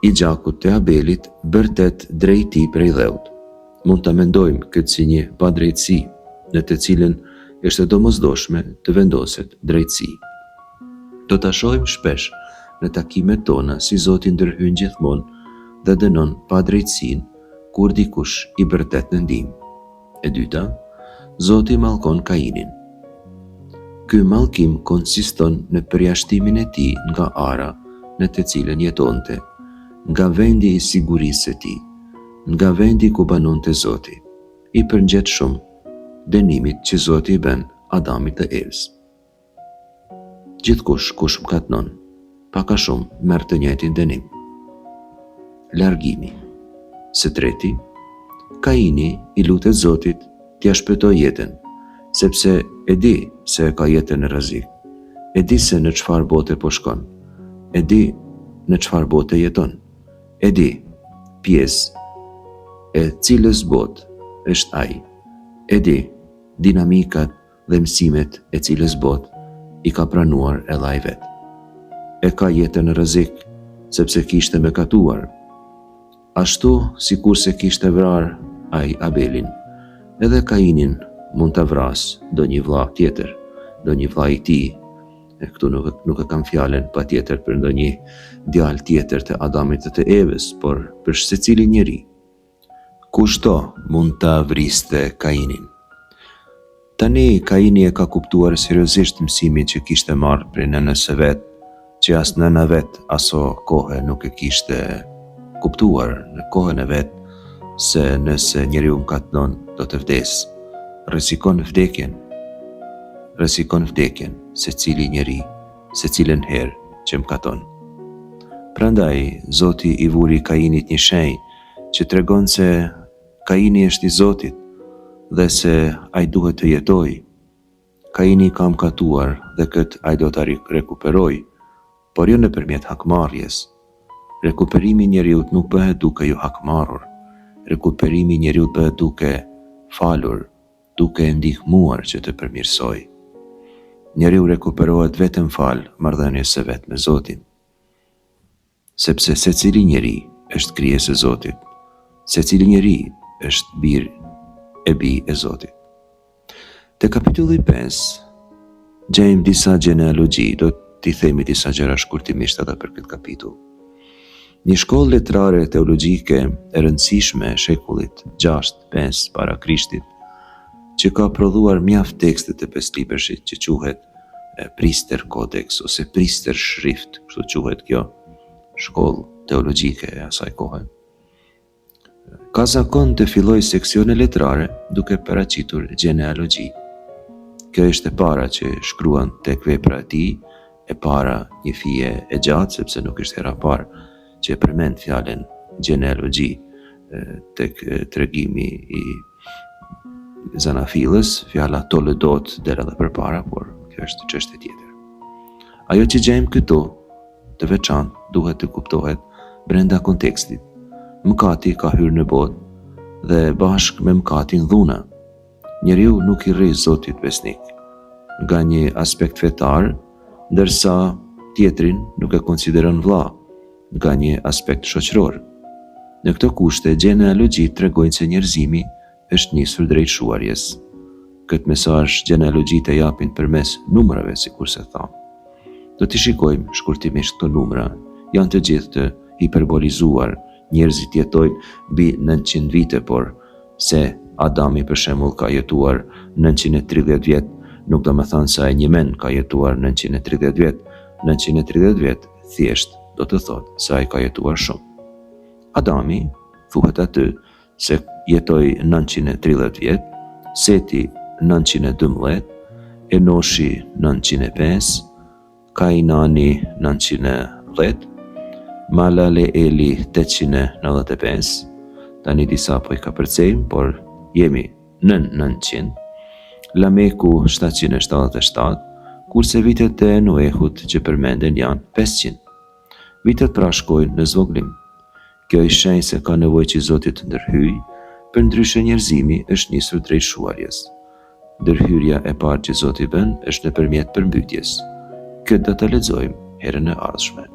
i gjakut të Abelit bërtet drejti prej dheut. Mund ta mendojmë këtë si një padrejtësi, në të cilën është e domosdoshme të vendoset drejtësi. Do ta shohim shpesh në takimet tona si Zoti ndërhyn gjithmonë dhe dënon padrejtësinë kur dikush i bërtet në ndihmë. E dyta, Zoti mallkon Kainin. Ky mallkim konsiston në përjashtimin e tij nga ara në të cilën jetonte, nga vendi i sigurisë së tij, nga vendi ku banonte Zoti, i përngjet shumë dënimit që Zoti i bën Adamit dhe Evës. Gjithkush kush mëkatnon, pak a shumë merr të njëjtin dënim. Largimi. Së treti, Kaini i lutet Zotit t'ia shpëtoj jetën, sepse e di se ka jetën në rrezik, e di se në çfarë bote po shkon, e di në çfarë bote jeton, e di pjesë e cilës botë është ai, e di dinamikat dhe mësimet e cilës botë i ka pranuar edhe ai vetë. E ka jetën në rrezik sepse kishte mëkatuar, ashtu sikur se kishte vrarë ai Abelin, edhe Kainin mund të vras do një vlla tjetër, do një vlla i tij. E këtu nuk e kam fjalen pa tjetër për ndo një djalë tjetër të Adamit dhe të Evës, por për secili njeri. Kushto mund të vriste Kainin. Tani Kaini e ka kuptuar seriozisht mësimin që kishte marrë prej nënës së vet, që as nëna vet aso kohë nuk e kishte kuptuar në kohën e vet se nëse njeriu mëkatnon do të vdes. Rrezikon vdekjen secili njeri, secilën herë që mëkaton. Prandaj Zoti i vuri Kainit një shenjë që tregon se Kaini është i Zotit dhe se ai duhet të jetojë. Kaini ka mëkatuar dhe këtë ai do ta rekuperojë, por jo nëpërmjet hakmarrjes. Rekuperimi i njeriut nuk bëhet duke ju hakmarrur. Rekuperimi i njeriut bëhet duke falur, duke e ndihmuar që të përmirësoj. Njeriu rekuperohet vetëm fal marrëdhënies së vet me Zotin. Sepse secili njeri është krijesë e Zotit. Secili njeri është bir e Zotit. Te kapitulli 5 gjejmë disa genealogji, do t'i themi disa gjëra shkurtimisht edhe për këtë kapitull. Një shkollë letrare teologjike e rëndësishme e shekullit 6-5 para Krishtit, që ka prodhuar mjaft tekste të pesëlibërshit që quhet Priester Codex ose Priester Schrift, kështu quhet kjo shkollë teologjike e asaj kohe. Ka zakon të filloj seksione letrare duke paraqitur genealogji. Kjo është e para që shkruan tek vepra e tij, e para një fije e gjatë, sepse nuk është hera parë që e përmend fjalën genealogji tek tregimi i Zanafilës, fjala Toledot dera dhe përpara, por kjo është çështje tjetër. Ajo që gjejmë këtu të veçantë duhet të kuptohet brenda kontekstit. Mëkati ka hyrë në botë dhe bashkë me mëkatin dhuna. Njeriu nuk i rri Zotit besnik nga një aspekt fetar, ndërsa tjetrin nuk e konsideron vëlla nga një aspekt shoqëror. Në këto kushte genealogjit tregojnë se njerëzimi është nisur drejt shuarjes. Këtë mesazh genealogjit e japin përmes numrave, sikur se thamë. Do t'i shikojmë shkurtimisht këto numra, janë të gjithë të hiperbolizuar. Njerëzit jetojnë mbi 900 vite, por se Adami për shembull ka jetuar 930 vjet, nuk do të thonë se ai një men ka jetuar 930 vjet. 930 vjet thjesht do të thotë se ai ka jetuar shumë. Adami thuhet aty se jetoi 930 vjet, Seti 912, Enoshi 905, Kainani 910, Malaleeli 895, tani disa po I ka përcejmë, por jemi në 900, Lameku 777, kurse vitet e Nuehut që përmenden janë 500. Vitet pra shkojnë në zvoglim. Kjo I shenjë se ka nevojë që Zoti të ndërhyjë, për ndryshe njerëzimi është nisur drejt shuarjes. Ndërhyrja e parë që Zoti bën është nëpërmjet përmbytjes. Këtë do ta lexojmë herën e ardhshme.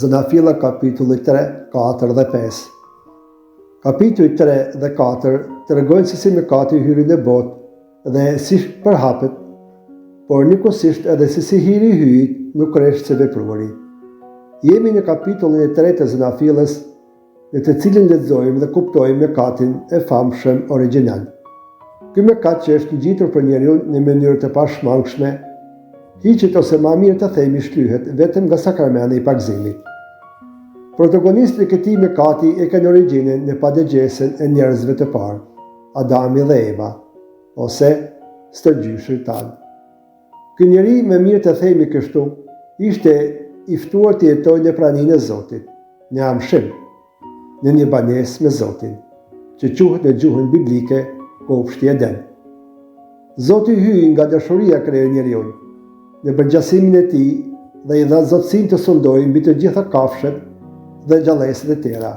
Zanafilla kapitulli 3, 4 dhe 5. Kapitulli 3 dhe 4 të regojnë se si mëkati hyri në botë dhe si përhapet, por njëkohësisht edhe se si hiri hyjit nuk rresht se vepruari. Jemi në kapitullin e 3 të Zanafillës, në të cilin lexojmë dhe kuptojmë mëkatin e famshëm origjinal. Ky mëkat që është ngjitur për njeriu në mënyrë të pashmangshme, hiqet ose më mirë të themi shlyhet vetëm nga sakramenti I pagëzimit. Protagonisti I këtij mëkati e kanë origjinën në padëgjesën e njerëzve të parë, Adami dhe Eva, ose stërgjyshit tanë. Ky njeri, më mirë të themi kështu, ishte I ftuar të jetojë në praninë e Zotit, në amshim, në një banesë me Zotin, që quhet në gjuhën biblike kopshti I Eden. Zoti hyi nga dashuria krijoi njeriu, në përgjithësimin e tij dhe I dha zotësinë të sundojë mbi të gjitha kafshët dhe gjallësit e tjera.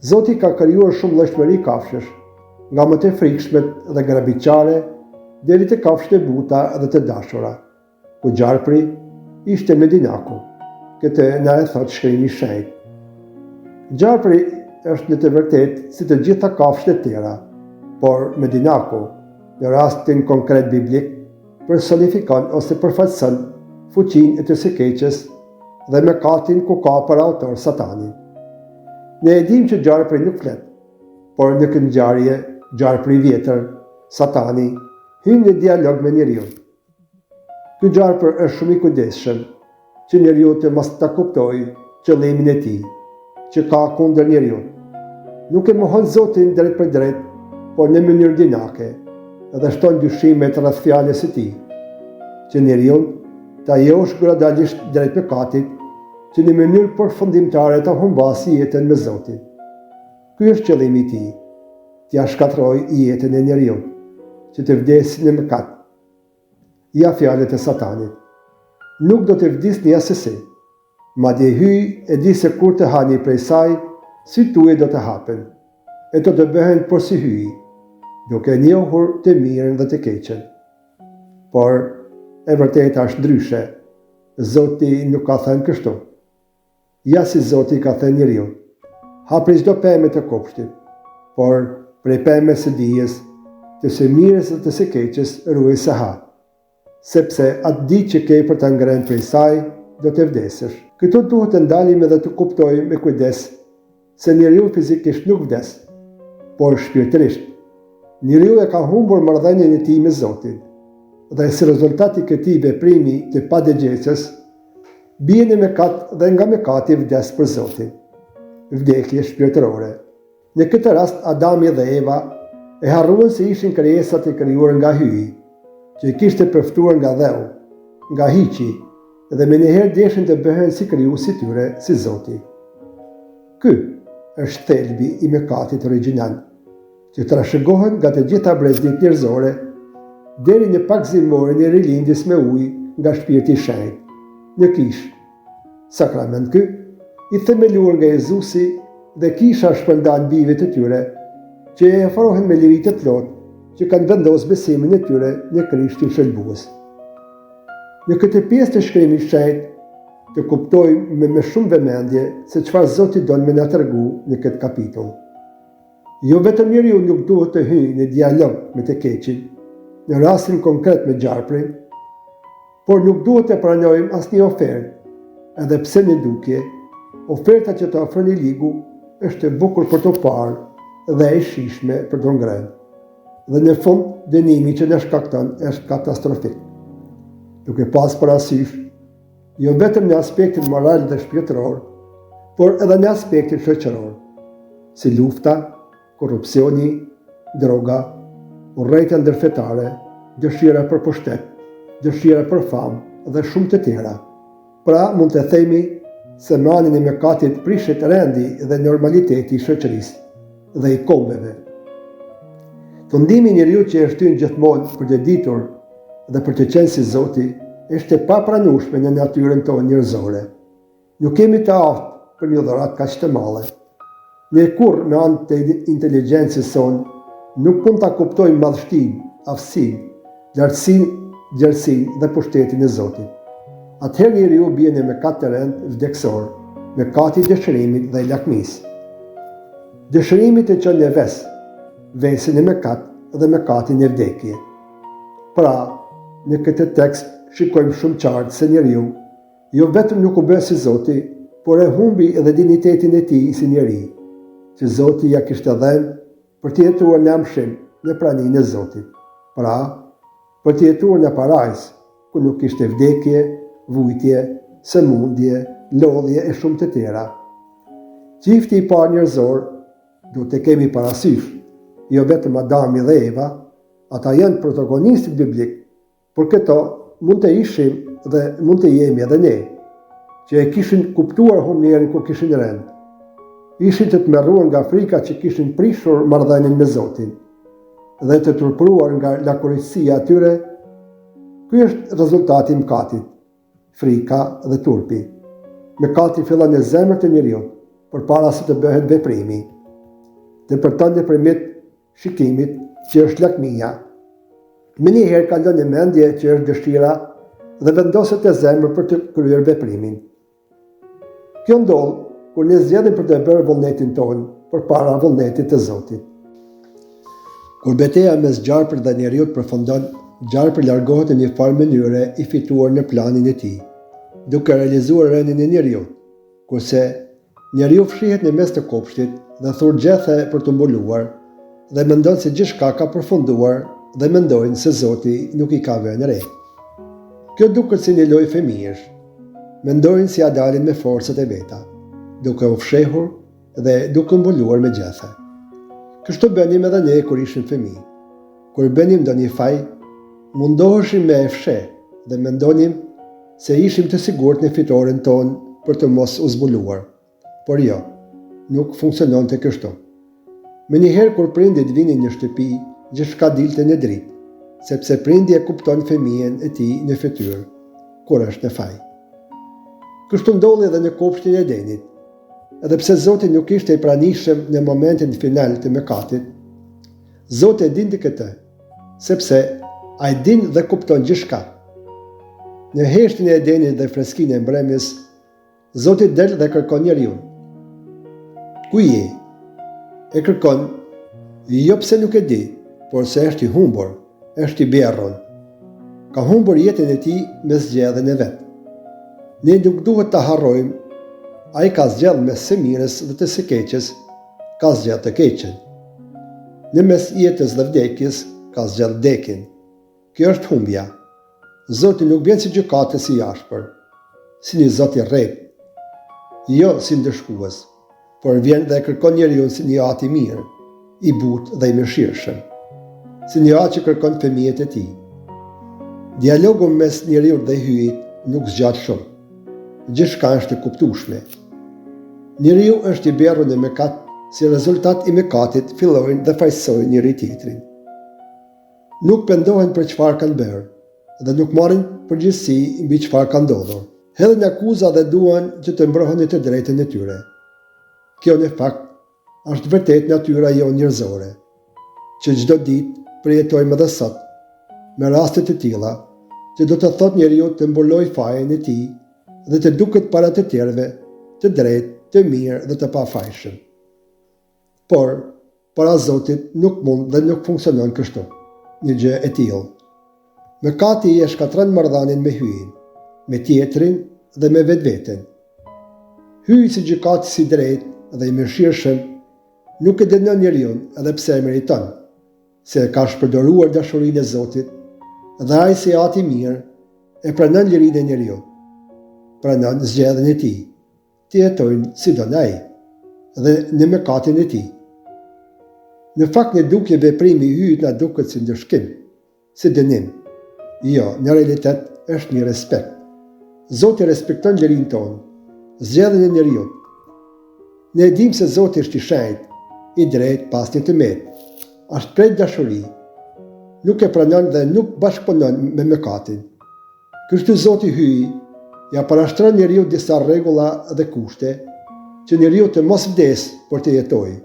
Zoti ka krijuar shumë llojshmëri kafshësh, nga më të frikshmet dhe grabitqare deri te kafshët e buta dhe të dashura, ku gjarpri ishte Medinaku. Këtë na e thot shkrimi I shenjtë. Gjarpri është në të vërtetë si të gjitha kafshët e tjera, por Medinaku, në rastin konkret biblik, personifikon ose përfaqëson fuqinë e të së keqes dhe mëkatin ku ka për autor Satanin. Ne e dim që gjarpri nuk flet, por në këtë ngjarje gjarpri I vjetër, Satani, hyn në dialog me njeriu. Ky gjarpër është shumë I kujdesshëm që njeriu të mos ta kuptojë qëllimin e tij, që ka kundër njeriu. Nuk e mohon Zotin drejt për drejt, por në mënyrë dinake, dhe shton dyshimet rreth fjalës së tij, që njeriu ta josh gradualisht drejt mëkatit, që në mënyrë përfundimtare ta humbasë jetën me Zotin. Ky është qëllimi I tij, t'ia shkatërrojë jetën e njeriu, që të vdesë në mëkat. Ja fjalët e Satanit. Nuk do të vdisni asesi, madje hyj e di se kur të hani prej saj, sy tuaj do të hapen, e do të bëhen por si hyj, duke njohur të mirën dhe të keqen. Por e vërteta është ndryshe. Zoti nuk ka thënë kështu. Ja si Zoti ka thënë njeriu, hapri çdo pemë të kopshtit, por prej pemës së dijes, të së mirës dhe të së keqes ruaj se ha, sepse atë ditë që ke për ta ngrënë prej saj, do të vdesësh. Këtu duhet të ndalim edhe të kuptojmë me kujdes se njeriu fizikisht nuk vdes, por shpirtërisht. Njeriu e ka humbur marrëdhënien e tij me Zotin, dhe si rezultat I këtij veprimi të padëgjesës, bie në mëkat dhe nga mëkati vdes për Zotin. Vdekje shpirtërore. Në këtë rast Adami dhe Eva e harruan se ishin krijesat e krijuar nga hyji, që i kishte përftuar nga dheu, nga hiqi, dhe me njëherë deshin të bëhen si krijuesi tyre si Zoti. Ky është thelbi i mëkatit origjinal, që trashëgohet nga të gjitha breznitë njerëzore deri në pakzimorin e rilindjes me ujë nga Shpirti i Shenjtë, në kishë. Sakrament ky, i themeluar nga Jezusi dhe kisha shpërndan bijve të tyre, që e ofrohen me liri të plotë, që kanë vendosur besimin e tyre në Krishtin shëlbues. Në këtë pjesë të Shkrimit të Shenjtë, të kuptojmë me shumë vëmendje se çfarë Zoti don me na tregu në këtë kapitull. Jo vetëm njeriu nuk duhet të hyjë në dialog me të keqin, në rastin konkret me gjarprin, por nuk duhet të pranojmë asnjë ofertë, edhe pse në dukje, oferta që të ofron i ligu është e bukur për të parë dhe e shishme për të ngrënë. Dhe në fund, dënimi që në shkakton është katastrofik. Duke pas parasysh, jo vetëm në aspektin moral dhe shpirtëror, por edhe në aspektin shoqëror, si lufta, korrupsioni, droga, urrejtja ndërfetare, dëshira për pushtet, dëshira për famë dhe shumë të tjera. Pra mund të themi se manin e mëkatit prishet rendi dhe normaliteti i shoqërisë dhe i kombeve. Fundimi i njeriu që është hyrë gjithmonë për të ditur dhe për të qenë si Zoti është e papranueshme në natyrën tonë njerëzore. Nuk kemi të aftë për një dhuratë kaq të madhe. Ne kurrë me anë të inteligjencës sonë nuk mund ta kuptojmë madhështinë, aftësinë, lartësinë, gjerësinë dhe pushtetin e Zotit. Atëherë njeriu bie në mëkat të rënd vdekësor, mëkati i dëshirimit dhe i lakmisë. Dëshirimi të çon në vesin e mëkat dhe mëkatin e vdekje. Pra, në këtë tekst shikojmë shumë qartë se njeriu jo vetëm nuk u bë si Zoti, por e humbi edhe dinjitetin e tij si njeri, që Zoti ja kishte dhënë për të jetuar në amshim në praninë e Zotit. Pra, për të jetuar në parajs, ku nuk kishte vdekje, vujtje, sëmundje, lodhje e shumë të tjera. Çifti i parë njerëzor, duhet të kemi parasysh, jo vetëm Adami dhe Eva, ata janë protagonistit biblik, por këto mund të ishim dhe mund të jemi edhe ne, që e kishin kuptuar humnerin ku kishin rënë. Ishin të tmerruar nga frika që kishin prishur marrëdhënien me Zotin dhe të turpëruar nga lakuritësia e tyre. Ky është rezultati i mëkatit, frika dhe turpi. Mëkati fillon në zemrën e njeriu përpara se të bëhet veprimi. Depërton nëpërmjet shikimit që është lakmia. Me njëherë ka lënë në mendje që është dëshira dhe vendoset e zemër për të kryer veprimin. Kjo ndodh kur ne zgjedhim për të bërë vullnetin tonë përpara vullnetit të Zotit. Kur betejë mes gjarprit dhe njeriut përfundon, gjarpri largohet në një farë mënyre i fituar në planin e tij, duke realizuar rënien e njeriut, kurse njeriu fshihet në mes të kopshtit dhe thur gjethe për të mbuluar dhe mendon se gjithçka ka përfunduar dhe mendojnë se Zoti nuk i ka vënë re. Kjo duket si një lojë fëmijësh. Mendojnë si a dalin me forcat e veta, duke u fshehur dhe duke mbuluar me gjethe. Kështu bënim edhe ne kur ishim fëmijë. Kur bënim ndonjë faj, mundoheshim me e fsheh dhe mendonim se ishim të sigurt në fitoren tonë për të mos u zbuluar. Por jo, nuk funksiononte kështu. Menjëherë kur prindit vinin në shtëpi, gjithçka dilte në dritë, sepse prindi e kupton fëmijën e tij në fytyrë, kur është në faj. Kështu ndodhi edhe në kopshtin e Edenit. Edhe pse Zoti nuk ishte i pranishëm në momentin final të mëkatit, Zoti e dinte këtë, sepse ai din dhe kupton gjithçka. Në heshtin e Edenit dhe freskinë e mbrëmjes, Zoti del dhe kërkon njeriu. Ku je? E kërkon, jo pse nuk e di, por se është i humbur, është i bjerrur. Ka humbur jetën e tij me zgjedhjen e vet. Ne nuk duhet ta harrojmë, ai ka zgjedhur mes së mirës dhe të së keqes, ka zgjedhur të keqen. Në mes jetës dhe vdekjes, ka zgjedhur vdekjen. Kjo është humbja. Zoti nuk vjen si gjykatës i jashtër, si një Zot i rreptë, jo si ndëshkues, por vjen dhe kërkon njeriu si një atë i mirë, i butë dhe i mëshirshëm, si një atë që kërkon fëmijët e tij. Dialogu mes njeriut dhe hyjit nuk zgjat shumë. Gjithçka është e kuptueshme. Njeriu është i bjerrur në mëkat, si rezultat i mëkatit fillojnë dhe fajsojnë njëri tjetrin. Nuk pendohen për çfarë kanë bërë dhe nuk marrin përgjegjësi mbi çfarë ka ndodhur. Hedhin akuza dhe duan që të mbrohen të drejtën e tyre. Kjo në fakt është vërtet natyra jonë njerëzore, që çdo ditë përjetojmë edhe sot, me raste të tilla, që do të thotë njeriu të mbulojë fajen e tij dhe të duket para të tjerëve të drejtë, të mirë dhe të pafajshëm. Por, para Zotit nuk mund dhe nuk funksionon kështu, një gjë e tillë. Mëkati e shkatron marrëdhënien me hyjin, me tjetrin dhe me vetveten. Hyji si gjykatës i drejtë dhe i mëshirshëm nuk e dënon njeriu edhe pse e meriton, se ka shpërdoruar dashurinë e Zotit dhe ai si ati mirë e pranon lirinë e njeriu. Pranon zgjedhjen e tij, të jetojnë si don ai dhe në mëkatin e tij. Në fakt në dukje veprimi i hyjit na duket si ndëshkim, si dënim. Jo, në realitet është një respekt. Zoti respekton lirinë tonë, zgjedhjen e njeriu. Ne e dimë se Zoti është i shenjtë, i drejtë pas një tëmet. Është krejt dashuri. Nuk e pranon dhe nuk bashkëpunon me mëkatin. Kështu Zoti hyj, ja parashtron njeriu disa rregulla dhe kushte, që njeriu të mos vdes për të jetojë,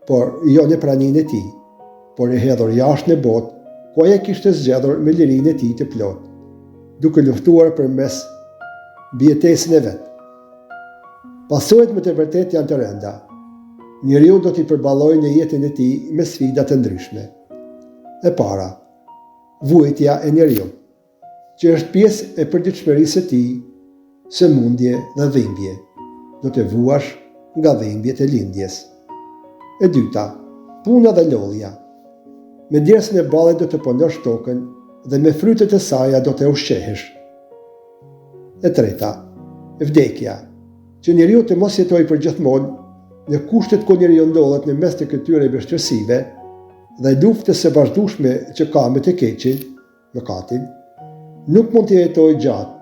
por jo në praninë e tij, por e hedhur jashtë në botë, ku ai kishte zgjedhur me lirinë e tij të plotë, duke luftuar përmes mbijetesën e vet. Pasojat me të vërtetë janë të rënda. Njeriu do t'i përballojë në jetën e tij me sfida të ndryshme. E para, vuajtja e njeriu, që është pjesë e përditshmërisë së tij, sëmundje dhe dhimbje. Do të vuash nga dhimbjet e lindjes. E dyta, puna dhe lodhja. Me djersën e ballit do të punosh tokën dhe me frytet e saj do të ushqehesh. E treta, vdekja, që njeriu të mos jetojë përgjithmonë në kushtet ku njeriu ndodhet në mes të këtyre vështirësive dhe luftës së vazhdueshme që ka me të keqin, mëkatin, nuk mund të jetojë gjatë.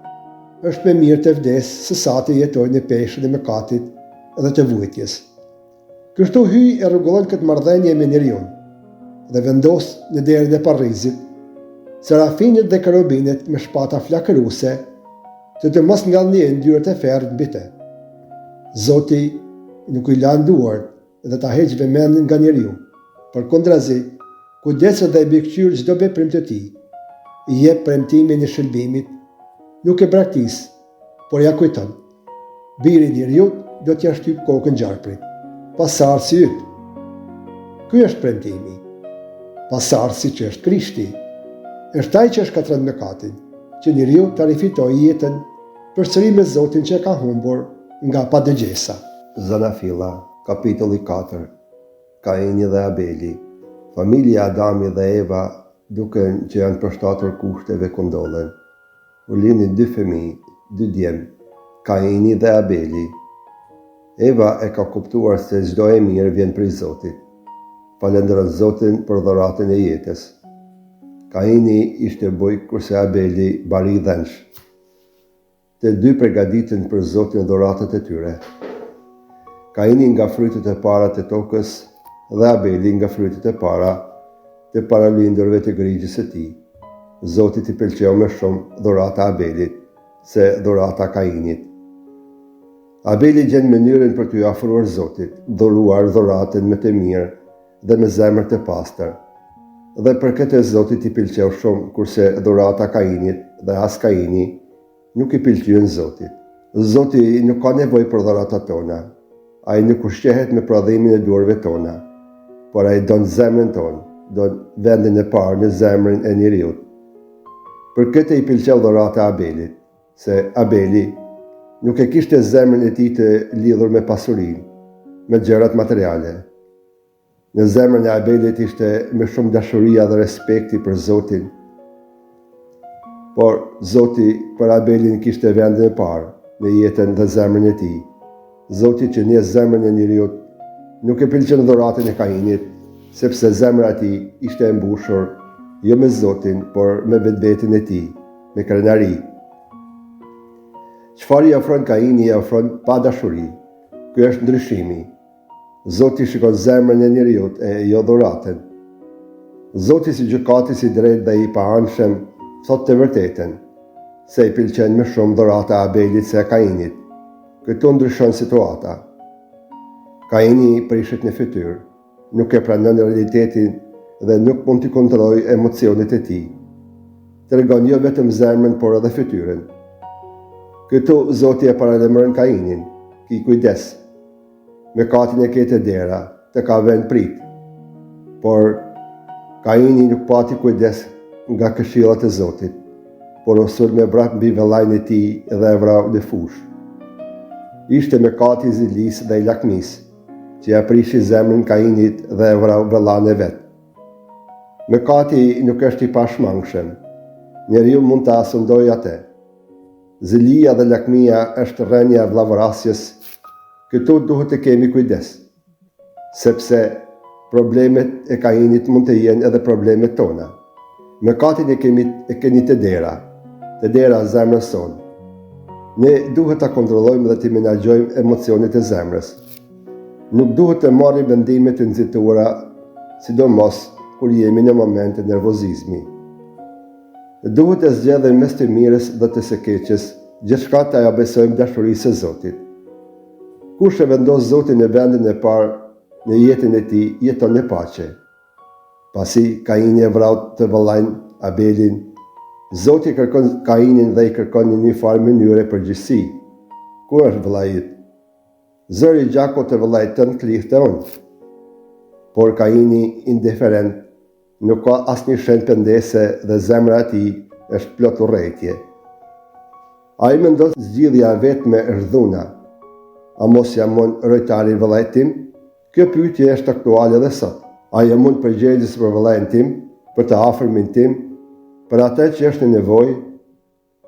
Është më mirë të vdes se sa të jetojë në peshën e mëkatit dhe të vuajtjes. Kështu hyj e rregullon këtë marrëdhënie me njeriu dhe vendos në derën e Parrizit serafinët dhe kerubinet me shpata flakëruese të mos ngallnin dyert e ferrit mbi të. Zoti nuk i lan duart dhe ta heq vëmendjen nga njeriu. Përkundrazi, kujdeset dhe i mbikëqyr çdo veprim të tij, i jep premtimin e shëlbimit, nuk e braktis, por ja kujton. Biri i njeriu do t'ja shtyp kokën gjarprit, pasardhësi yt. Ky është premtimi. Pasardhësi që është Krishti, është ai që shkatron mëkatin, që njeriu ta rifitojë jetën përsëri me Zotin që ka humbur nga padëgjesa. Zanafilla, kapitulli 4. Kaini dhe Abeli. Familja Adami dhe Eva, duken që janë përshtatur kushteve ku ndodhen. U lindin 2 fëmijë, 2 djemë, Kaini dhe Abeli. Eva e ka kuptuar se çdo e mirë vjen prej Zotit. Falënderon Zotin për dhuratën e jetës. Kaini ishte bujk kurse Abeli bari dhensh. Të dy përgatiten për Zotin dhuratat e tyre. Kaini nga frytet e para të tokës dhe Abeli nga frytet e para të paralindërve të grigjës së tij. Zotit i pëlqeu më shumë dhurata Abelit se dhurata Kainit. Abeli gjen mënyrën për t'u afruar Zotit, dhuruar dhuratën me të mirë dhe me zemër të pastër. Dhe për këtë Zotit i pëlqeu shumë, kurse dhurata Kainit dhe as Kaini nuk i pëlqyen Zotit. Zoti nuk ka nevojë për dhuratat tona. Ai nuk ushqehet me prodhimin e duarve tona, por ai don zemrën tonë, don vendin e parë në zemrën e njeriu. Për këtë i pëlqeu dhurata Abelit, se Abeli nuk e kishte zemrën e tij të lidhur me pasurinë, me gjërat materiale. Në zemrën e Abelit ishte më shumë dashuria dhe respekti për Zotin. Por Zoti për Abelin kishte vendin e parë në jetën dhe zemrën e tij. Zoti që njeh zemrën e njeriu nuk e pëlqen dhuratën e Kainit, sepse zemra e tij ishte e mbushur jo me Zotin, por me vetvetin e tij, me krenari. Çfarë i ofron Kaini i ofron pa dashuri. Ky është ndryshimi. Zoti shikon zemrën e njeriut e jo dhuratën. Zoti si gjykatës i drejtë dhe i paanshëm thot të vërtetën, se i pëlqen më shumë dhurata e Abelit se e Kainit. Këtu ndryshon situata. Kaini prishet në fytyrë, nuk e pranon realitetin dhe nuk mund të kontrollojë emocionet e tij. Tregon jo vetëm zemrën, por edhe fytyrën. Këtu Zoti e paralajmëron Kainin, ki kujdes. Mëkatin e ketë dera, të ka vënë prit. Por Kaini nuk pati kujdes nga këshillat e Zotit, por u sul me brak mbi vëllain e tij dhe e vrau në fushë. Ishte mëkati i zilisë dhe i lakmisë, që ja prishi zemrën Kainit dhe e vrau vëllain e vet. Mëkati nuk është i pashmangshëm. Njeriu mund ta asundojë atë. Zilia dhe lakmia është rënja e vllavorasjes. Këtu duhet të kemi kujdes, sepse problemet e Kainit mund të jenë edhe problemet tona. Mëkatin e keni të dera zemrës sonë. Ne duhet të kontrollojmë dhe të menaxhojmë emocionet e zemrës. Nuk duhet të marrim vendime të nxituara, sidomos kur jemi në momente nervozizmi. Duhet të zgjedhim mes të mirës dhe të së keqes, gjithçka ta ja besojmë dashurisë së Zotit. Kush e vendos Zotin në vendin e parë në jetën e tij, jeton në paqe. Pasi Kaini e vrau të vëllain Abelin, Zoti kërkon Kainin dhe i kërkon në një farë mënyre përgjegjësi. Ku është vëllai yt? Zëri i gjakut të vëllait tënd klihte unë. Por Kaini, indiferent, nuk ka asnjë shenjë pendese dhe zemra e tij është plot urrëtie. Ai mendon zgjidhja vetme është dhuna. A mos jam unë rojtari vëllait tim? Kjo pyetje është aktuale edhe sot. A jam unë përgjegjës për vëllain tim, për të afërmin tim, për atë që është në nevojë,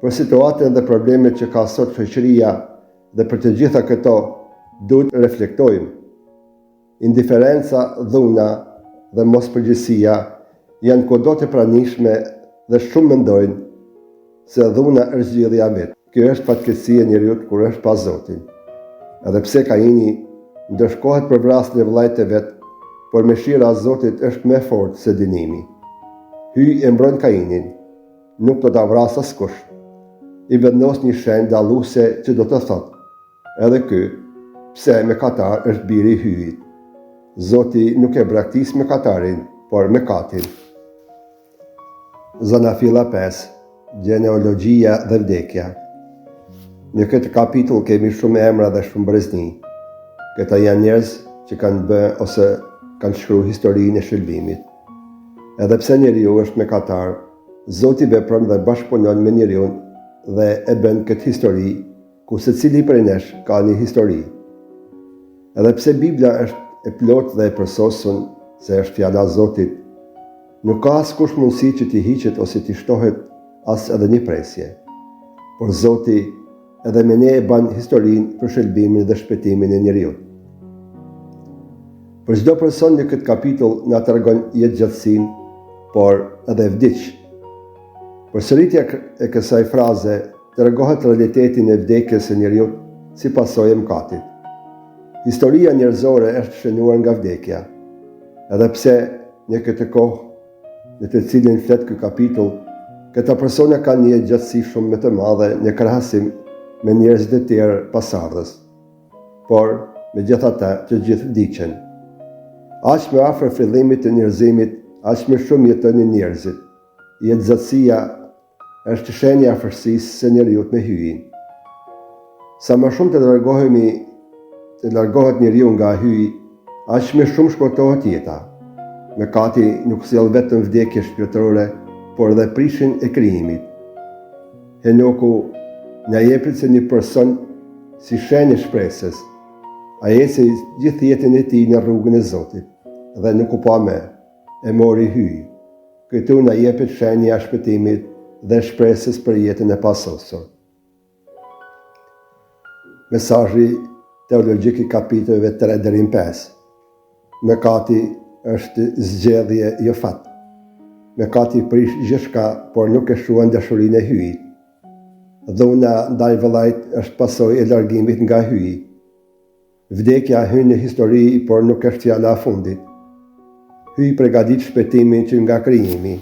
për situatën dhe problemet që ka sot shoqëria, dhe për të gjitha këto duhet të reflektojmë. Indiferenca, dhuna dhe mospërgjegjësia janë kudo të pranishme dhe shumë mendojnë se dhuna është zgjidhja vetë. Kjo është fatkeqësia e njeriu kur është pa Zotin. Edhe pse Kaini ndërshkohet për vrasjen e vëllait të vet, por mëshira e Zotit është më e fortë se dënimi. Hyj e mbron Kainin, nuk do ta vras askush. I vendos një shenjë dalluese që do të thotë: edhe ky, pse mëkatar është biri i hyjit. Zoti nuk e braktis mëkatarin, por mëkatin. Zanafilla 5. Genealogjia dhe vdekja. Në këtë kapitull kemi shumë emra dhe shumë brezni. Këta janë njerëz që kanë bërë ose kanë shkruar historinë e shërbimit. Edhe pse njeriu është mëkatar, Zoti vepron dhe bashkëpunon me njeriu dhe e bën këtë histori ku secili prej nesh ka një histori. Edhe pse Bibla është e plotë dhe e përsosur se është fjala e Zotit, nuk ka askush mundësi që t'i hiqet ose t'i shtohet as edhe një presje. Por Zoti edhe me ne e ban historinë për shëlbimin dhe shpëtimin e njeriut. Për çdo person në këtë kapitull na tregon jetëgjatësinë, por edhe vdiq. Përsëritja e kësaj fraze tregohet realitetin e vdekjes së njeriut si pasojë e mëkatit. Historia njerëzore është shënuar nga vdekja. Edhe pse në këtë kohë në të cilin flet ky kapitull, këta persona kanë një gjatësi shumë më të madhe në krahasim me njerëzit e tjerë pasardhës. Por, megjithatë, të gjithë vdiqen. Aq më afër fillimit të njerëzimit, aq më shumë jetojnë njerëzit. Jetëzatësia është shenja e afërsisë së njeriu me hyjin. Sa më shumë të largohet njeriu nga hyji, aq më shumë shkurtohet jeta. Mëkati nuk sjell vetëm vdekje shpirtërore, por edhe prishin e krijimit. Henoku na jepet se një person si shenjë shpresës. Ai eci gjithë jetën e tij në rrugën e Zotit dhe nuk u pa më, e mori hyj. Këtu na jepet shenja e shpëtimit dhe shpresës për jetën e pasosur. Mesazhi teologjik i kapitulleve 3 deri në 5. Mëkati është zgjedhje jo fat. Mëkati prish gjithçka, por nuk e shuan dashurinë e hyjit. Dhuna ndaj vëllait është pasojë e largimit nga hyji. Vdekja hyn në histori, por nuk është fjala e fundit. Hyji përgatit shpëtimin që nga krijimi.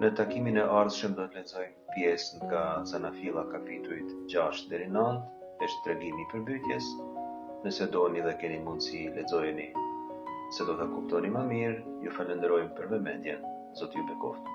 Në takimin e ardhshëm do të lexojmë pjesën nga Zanafilla kapitujt 6 deri 9, është tregimi i përmbytjes. Nëse doni dhe keni mundësi, lexojeni. Se do ta kuptoni më mirë, ju falenderojmë për vëmendjen. Zoti ju bekoftë.